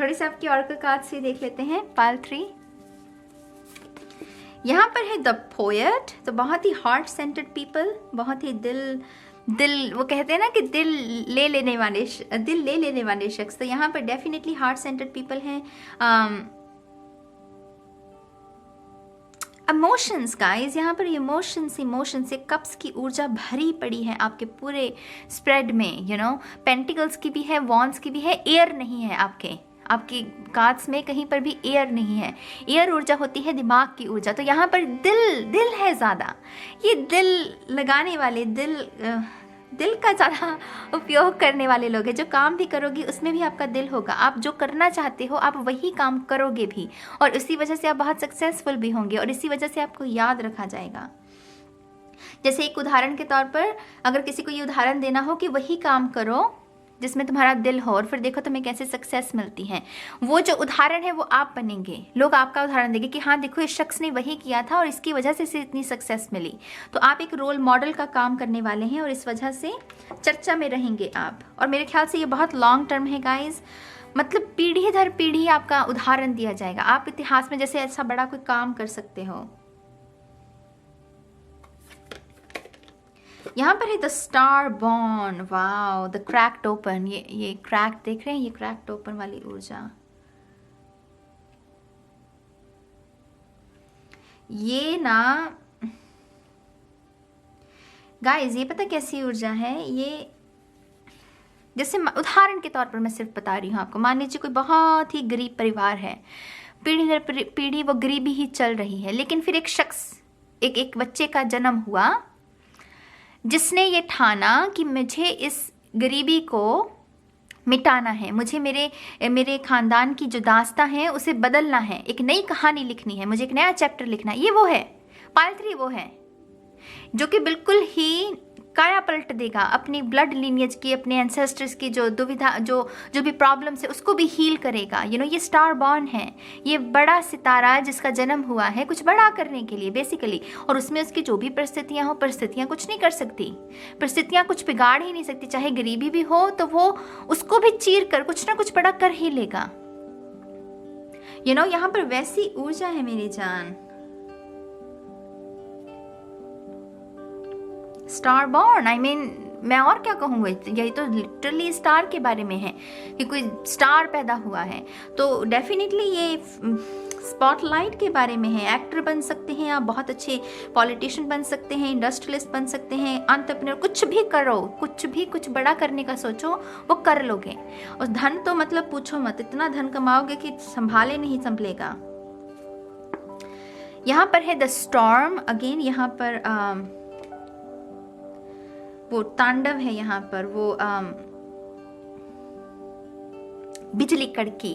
थोड़ी सी आपकी ऑर्कल कार्ड से देख लेते हैं। पाइल 3 यहाँ पर है द पोएट, तो बहुत ही हार्ट सेंटर्ड पीपल, बहुत ही दिल वो कहते हैं ना कि दिल ले लेने वाले शख्स, तो यहाँ पर डेफिनेटली हार्ट सेंटर्ड पीपल हैं। इमोशंस गाइज, यहाँ पर इमोशन से कप्स की ऊर्जा भरी पड़ी है आपके पूरे स्प्रेड में, पेंटिकल्स की भी है, वॉन्ड्स की भी है। एयर नहीं है आपके कार्ड्स में, कहीं पर भी एयर नहीं है। एयर ऊर्जा होती है दिमाग की ऊर्जा। तो यहाँ पर दिल है ज़्यादा, ये दिल लगाने वाले, दिल का ज़्यादा उपयोग करने वाले लोग हैं। जो काम भी करोगी उसमें भी आपका दिल होगा, आप जो करना चाहते हो आप वही काम करोगे भी, और इसी वजह से आप बहुत सक्सेसफुल भी होंगे, और इसी वजह से आपको याद रखा जाएगा। जैसे एक उदाहरण के तौर पर अगर किसी को ये उदाहरण देना हो कि वही काम करो जिसमें तुम्हारा दिल हो, और फिर देखो तुम्हें कैसे सक्सेस मिलती है, वो जो उदाहरण है वो आप बनेंगे। लोग आपका उदाहरण देंगे कि हाँ देखो इस शख्स ने वही किया था और इसकी वजह से इसे इतनी सक्सेस मिली। तो आप एक रोल मॉडल का काम करने वाले हैं और इस वजह से चर्चा में रहेंगे आप। और मेरे ख्याल से ये बहुत लॉन्ग टर्म है गाइज, मतलब पीढ़ी दर पीढ़ी आपका उदाहरण दिया जाएगा। आप इतिहास में जैसे ऐसा बड़ा कोई काम कर सकते हो। यहाँ पर है the star born, wow, the cracked open. ये क्रैक देख रहे हैं, ये क्रैक्ड ओपन वाली ऊर्जा, ये ना गाइस, ये पता कैसी ऊर्जा है ये। जैसे उदाहरण के तौर पर मैं सिर्फ बता रही हूँ आपको, मान लीजिए कोई बहुत ही गरीब परिवार है, पीढ़ी दर पीढ़ी वो गरीबी ही चल रही है, लेकिन फिर एक शख्स, एक बच्चे का जन्म हुआ जिसने ये ठाना कि मुझे इस गरीबी को मिटाना है, मुझे मेरे ख़ानदान की जो दास्तां है उसे बदलना है, एक नई कहानी लिखनी है, मुझे एक नया चैप्टर लिखना है। ये वो है, पाइल 3 वो है जो कि बिल्कुल ही काया पलट देगा अपनी ब्लड लीनियज की, अपने एंसेस्टर्स की जो दुविधा, जो भी प्रॉब्लम्स है उसको भी हील करेगा। ये स्टार बॉर्न है, ये बड़ा सितारा जिसका जन्म हुआ है कुछ बड़ा करने के लिए बेसिकली, और उसमें उसकी जो भी परिस्थितियां हो, परिस्थितियां कुछ नहीं कर सकती, परिस्थितियां कुछ बिगाड़ ही नहीं सकती। चाहे गरीबी भी हो तो वो उसको भी चीर कर कुछ ना कुछ बड़ा कर ही लेगा। यहाँ पर वैसी ऊर्जा है मेरी जान। स्टार बॉर्न, I mean, मैं और क्या कहूँगा, यही तो लिटरली स्टार के बारे में है कि कोई स्टार पैदा हुआ है। तो डेफिनेटली ये स्पॉटलाइट के बारे में है। एक्टर बन सकते हैं आप, बहुत अच्छे पॉलिटिशियन बन सकते हैं, इंडस्ट्रियलिस्ट बन सकते हैं, एंटरप्रेन्योर, कुछ भी करो, कुछ बड़ा करने का सोचो, वो कर लोगे। और धन तो मतलब पूछो मत, इतना धन कमाओगे कि संभाले नहीं संभलेगा। यहाँ पर है द स्टॉर्म अगेन, यहाँ पर वो तांडव है, यहाँ पर वो बिजली कड़की,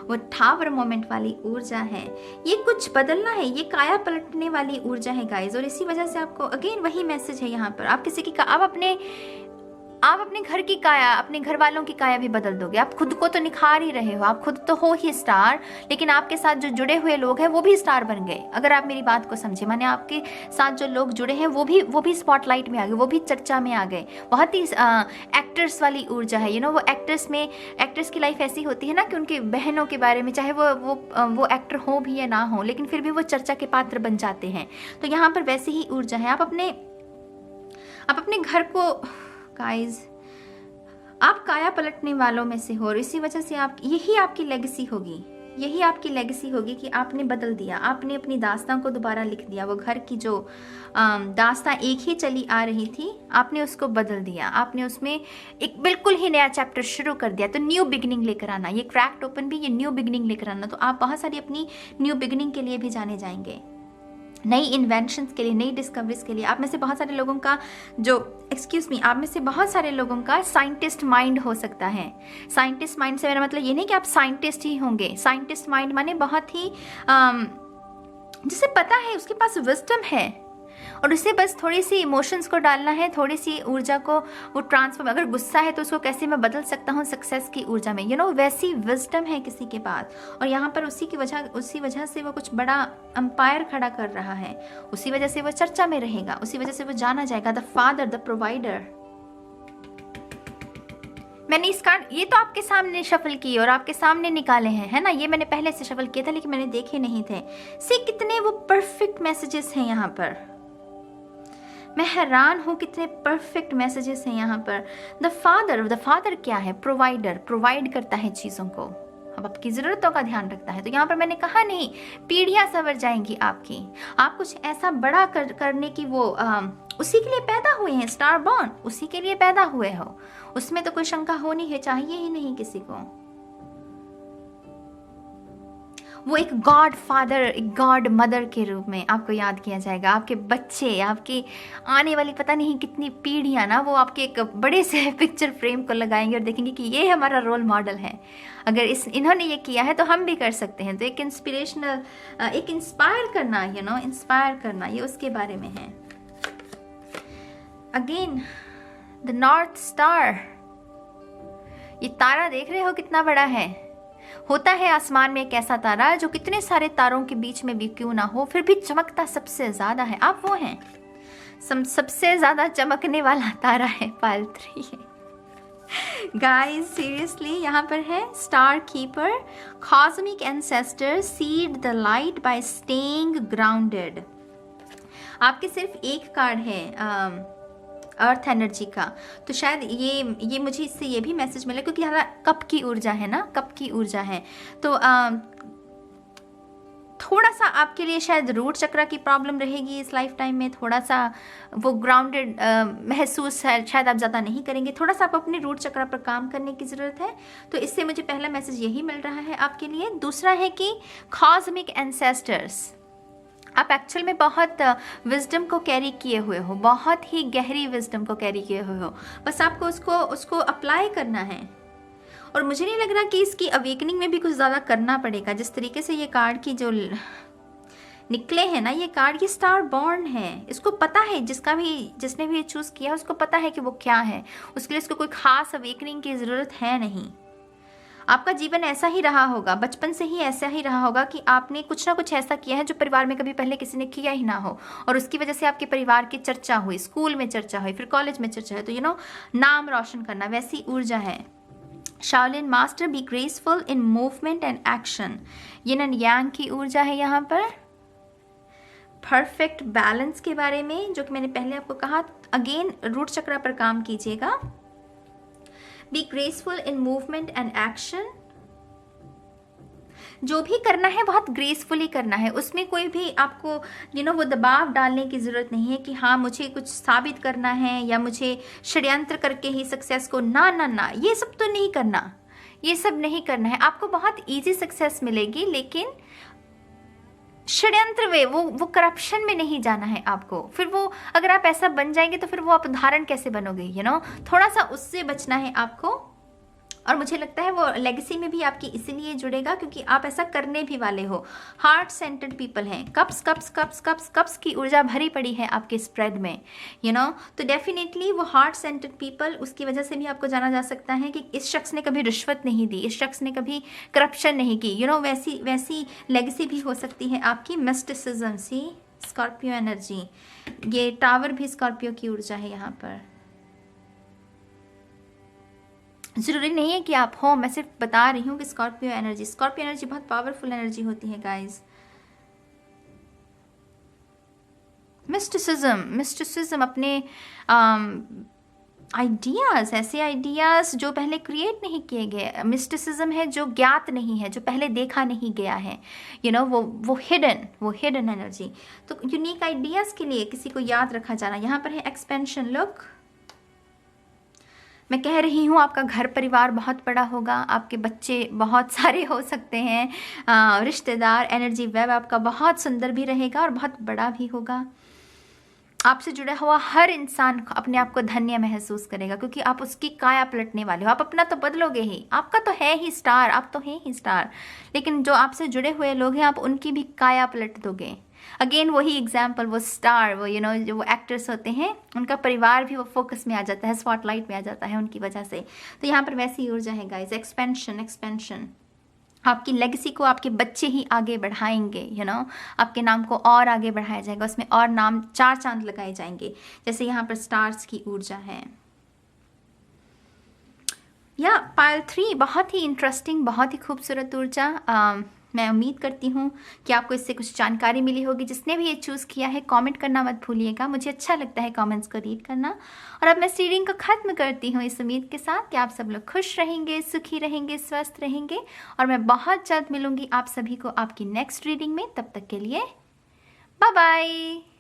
वो टावर मोमेंट वाली ऊर्जा है। ये कुछ बदलना है, ये काया पलटने वाली ऊर्जा है गाइस। और इसी वजह से आपको अगेन वही मैसेज है यहाँ पर, आप किसी की आप अपने घर की काया, अपने घर वालों की काया भी बदल दोगे। आप खुद को तो निखार ही रहे हो, आप खुद तो हो ही स्टार, लेकिन आपके साथ जो जुड़े हुए लोग हैं वो भी स्टार बन गए। अगर आप मेरी बात को समझे, माने आपके साथ जो लोग जुड़े हैं वो भी स्पॉटलाइट में आ गए, वो भी चर्चा में आ गए। बहुत ही एक्टर्स वाली ऊर्जा है। वो एक्टर्स की लाइफ ऐसी होती है ना कि उनकी बहनों के बारे में, चाहे वो एक्टर हो भी या ना हो, लेकिन फिर भी वो चर्चा के पात्र बन जाते हैं। तो यहाँ पर वैसे ही ऊर्जा है। आप अपने घर को गाइस, आप काया पलटने वालों में से हो, और इसी वजह से यही आपकी लेगेसी होगी। यही आपकी लेगेसी होगी कि आपने बदल दिया, आपने अपनी दास्तां को दोबारा लिख दिया। वो घर की जो दास्तां एक ही चली आ रही थी, आपने उसको बदल दिया, आपने उसमें एक बिल्कुल ही नया चैप्टर शुरू कर दिया। तो न्यू बिगिनिंग लेकर आना, ये क्रैक्ड ओपन भी ये न्यू बिगिनिंग लेकर आना। तो आप बहुत सारी अपनी न्यू बिगिनिंग के लिए भी जाने जाएंगे, नई इन्वेंशंस के लिए, नई डिस्कवरीज के लिए। आप में से बहुत सारे लोगों का आप में से बहुत सारे लोगों का साइंटिस्ट माइंड हो सकता है। साइंटिस्ट माइंड से मेरा मतलब ये नहीं कि आप साइंटिस्ट ही होंगे। साइंटिस्ट माइंड माने बहुत ही जिसे पता है, उसके पास विजडम है और उसे बस थोड़ी सी इमोशंस को डालना है, थोड़ी सी ऊर्जा को वो ट्रांसफॉर्म, अगर गुस्सा है तो उसको कैसे मैं बदल सकता हूँ सक्सेस की ऊर्जा में, वैसी विजडम है किसी के पास। और यहाँ पर उसी वजह से वो कुछ बड़ा अंपायर खड़ा कर रहा है, उसी वजह से वो चर्चा में रहेगा, उसी वजह से वो जाना जाएगा, द फादर, द प्रोवाइडर। मैंने इस कार्ड ये तो आपके सामने शफल किए और आपके सामने निकाले हैं, है ना। ये मैंने पहले से शफल किया था लेकिन मैंने देखे नहीं थे। कितने वो परफेक्ट मैसेजेस हैं यहाँ पर, मैं हैरान हूँ कितने परफेक्ट मैसेजेस हैं यहाँ पर। द फादर क्या है? प्रोवाइडर, प्रोवाइड करता है चीज़ों को, अब आपकी ज़रूरतों का ध्यान रखता है। तो यहाँ पर मैंने कहा नहीं, पीढ़ियाँ संवर जाएंगी आपकी, आप कुछ ऐसा बड़ा करने की वो उसी के लिए पैदा हुए हैं, स्टार बॉर्न उसी के लिए पैदा हुए हो, उसमें तो कोई शंका होनी है चाहिए ही नहीं किसी को। वो एक गॉड फादर, एक गॉड मदर के रूप में आपको याद किया जाएगा। आपके बच्चे, आपकी आने वाली पता नहीं कितनी पीढ़ियां ना, वो आपके एक बड़े से पिक्चर फ्रेम को लगाएंगे और देखेंगे कि ये हमारा रोल मॉडल है। अगर इन्होंने ये किया है तो हम भी कर सकते हैं। तो एक इंस्पिरेशनल, एक इंस्पायर करना, इंस्पायर करना, ये उसके बारे में है। अगेन द नॉर्थ स्टार, ये तारा देख रहे हो कितना बड़ा है। होता है आसमान में एक ऐसा तारा जो कितने सारे तारों के बीच में भी क्यों ना हो, फिर भी चमकता सबसे ज्यादा है। आप वो हैं, सबसे ज्यादा चमकने वाला तारा है पायल 3। गाइस सीरियसली, यहाँ पर है star keeper, cosmic ancestor, seed the light by staying grounded. आपके सिर्फ एक कार्ड है अर्थ एनर्जी का, तो शायद ये मुझे इससे ये भी मैसेज मिला क्योंकि हमारा कप की ऊर्जा है ना, कप की ऊर्जा है। तो थोड़ा सा आपके लिए शायद रूट चक्र की प्रॉब्लम रहेगी इस लाइफ टाइम में, थोड़ा सा वो ग्राउंडेड महसूस है, शायद आप ज़्यादा नहीं करेंगे, थोड़ा सा आप अपने रूट चक्र पर काम करने की ज़रूरत है। तो इससे मुझे पहला मैसेज यही मिल रहा है आपके लिए। दूसरा है कि कॉस्मिक एंसेस्टर्स, आप एक्चुअल में बहुत विजडम को कैरी किए हुए हो, बहुत ही गहरी विजडम को कैरी किए हुए हो, बस आपको उसको अप्लाई करना है। और मुझे नहीं लग रहा कि इसकी अवेकनिंग में भी कुछ ज़्यादा करना पड़ेगा। जिस तरीके से ये कार्ड की जो निकले हैं ना, ये कार्ड ये स्टार बॉर्न है, इसको पता है, जिसने भी ये चूज़ किया उसको पता है कि वो क्या है, उसके लिए इसको कोई खास अवेकनिंग की ज़रूरत है नहीं। आपका जीवन ऐसा ही रहा होगा, बचपन से ही ऐसा ही रहा होगा कि आपने कुछ ना कुछ ऐसा किया है जो परिवार में कभी पहले किसी ने किया ही ना हो, और उसकी वजह से आपके परिवार की चर्चा हुई, स्कूल में चर्चा हुई, फिर कॉलेज में चर्चा हुई, तो नाम रोशन करना, वैसी ऊर्जा है। Shaolin master, be graceful in movement and action, yin and yang की ऊर्जा है यहाँ पर। परफेक्ट बैलेंस के बारे में, जो कि मैंने पहले आपको कहा, अगेन रूट चक्र पर काम कीजिएगा। Be graceful in movement and action, जो भी करना है बहुत ग्रेसफुली करना है, उसमें कोई भी आपको वो दबाव डालने की ज़रूरत नहीं है कि हाँ मुझे कुछ साबित करना है या मुझे षड्यंत्र करके ही सक्सेस को, ना, ये सब तो नहीं करना, ये सब नहीं करना है। आपको बहुत इजी सक्सेस मिलेगी, लेकिन षड्यंत्र वे वो करप्शन में नहीं जाना है आपको। फिर वो अगर आप ऐसा बन जाएंगे तो फिर वो आप उदाहरण कैसे बनोगे, थोड़ा सा उससे बचना है आपको। और मुझे लगता है वो लेगेसी में भी आपकी इसीलिए जुड़ेगा क्योंकि आप ऐसा करने भी वाले हो। हार्ट सेंटर्ड पीपल हैं, कप्स की ऊर्जा भरी पड़ी है आपके स्प्रेड में, तो डेफिनेटली वो हार्ट सेंटर्ड पीपल, उसकी वजह से भी आपको जाना जा सकता है कि इस शख्स ने कभी रिश्वत नहीं दी, इस शख्स ने कभी करप्शन नहीं की, वैसी लेगेसी भी हो सकती है आपकी। मिस्टिसिज्म, सी स्कॉर्पियो एनर्जी, ये टावर भी स्कॉर्पियो की ऊर्जा है यहाँ पर। ज़रूरी नहीं है कि आप हो, मैं सिर्फ बता रही हूँ कि स्कॉर्पियो एनर्जी बहुत पावरफुल एनर्जी होती है गाइस। मिस्टिसिज्म अपने आइडियाज़, ऐसे आइडियाज़ जो पहले क्रिएट नहीं किए गए, मिस्टिसिज्म है जो ज्ञात नहीं है, जो पहले देखा नहीं गया है, वो हिडन एनर्जी। तो यूनिक आइडियाज़ के लिए किसी को याद रखा जाना। यहाँ पर है एक्सपेंशन। लुक, मैं कह रही हूँ आपका घर परिवार बहुत बड़ा होगा, आपके बच्चे बहुत सारे हो सकते हैं, रिश्तेदार, एनर्जी वेब आपका बहुत सुंदर भी रहेगा और बहुत बड़ा भी होगा। आपसे जुड़ा हुआ हर इंसान अपने आप को धन्य महसूस करेगा, क्योंकि आप उसकी काया पलटने वाले हो। आप अपना तो बदलोगे ही, आपका तो है ही स्टार, आप तो हैं ही स्टार, लेकिन जो आपसे जुड़े हुए लोग हैं आप उनकी भी काया पलट दोगे। अगेन वही एग्जाम्पल, वो स्टार, वो जो वो एक्टर्स होते हैं, उनका परिवार भी वो फोकस में आ जाता है, स्पॉटलाइट में आ जाता है उनकी वजह से। तो यहाँ पर वैसी ऊर्जा है गाइज, एक्सपेंशन। आपकी लेगेसी को आपके बच्चे ही आगे बढ़ाएंगे, आपके नाम को और आगे बढ़ाया जाएगा, उसमें और नाम 4 चांद लगाए जाएंगे, जैसे यहाँ पर स्टार्स की ऊर्जा है। या पायल 3 बहुत ही इंटरेस्टिंग, बहुत ही खूबसूरत ऊर्जा। मैं उम्मीद करती हूँ कि आपको इससे कुछ जानकारी मिली होगी। जिसने भी ये चूज़ किया है कमेंट करना मत भूलिएगा, मुझे अच्छा लगता है कमेंट्स को रीड करना। और अब मैं इस रीडिंग को ख़त्म करती हूँ इस उम्मीद के साथ कि आप सब लोग खुश रहेंगे, सुखी रहेंगे, स्वस्थ रहेंगे, और मैं बहुत जल्द मिलूँगी आप सभी को आपकी नेक्स्ट रीडिंग में। तब तक के लिए बाय बाय।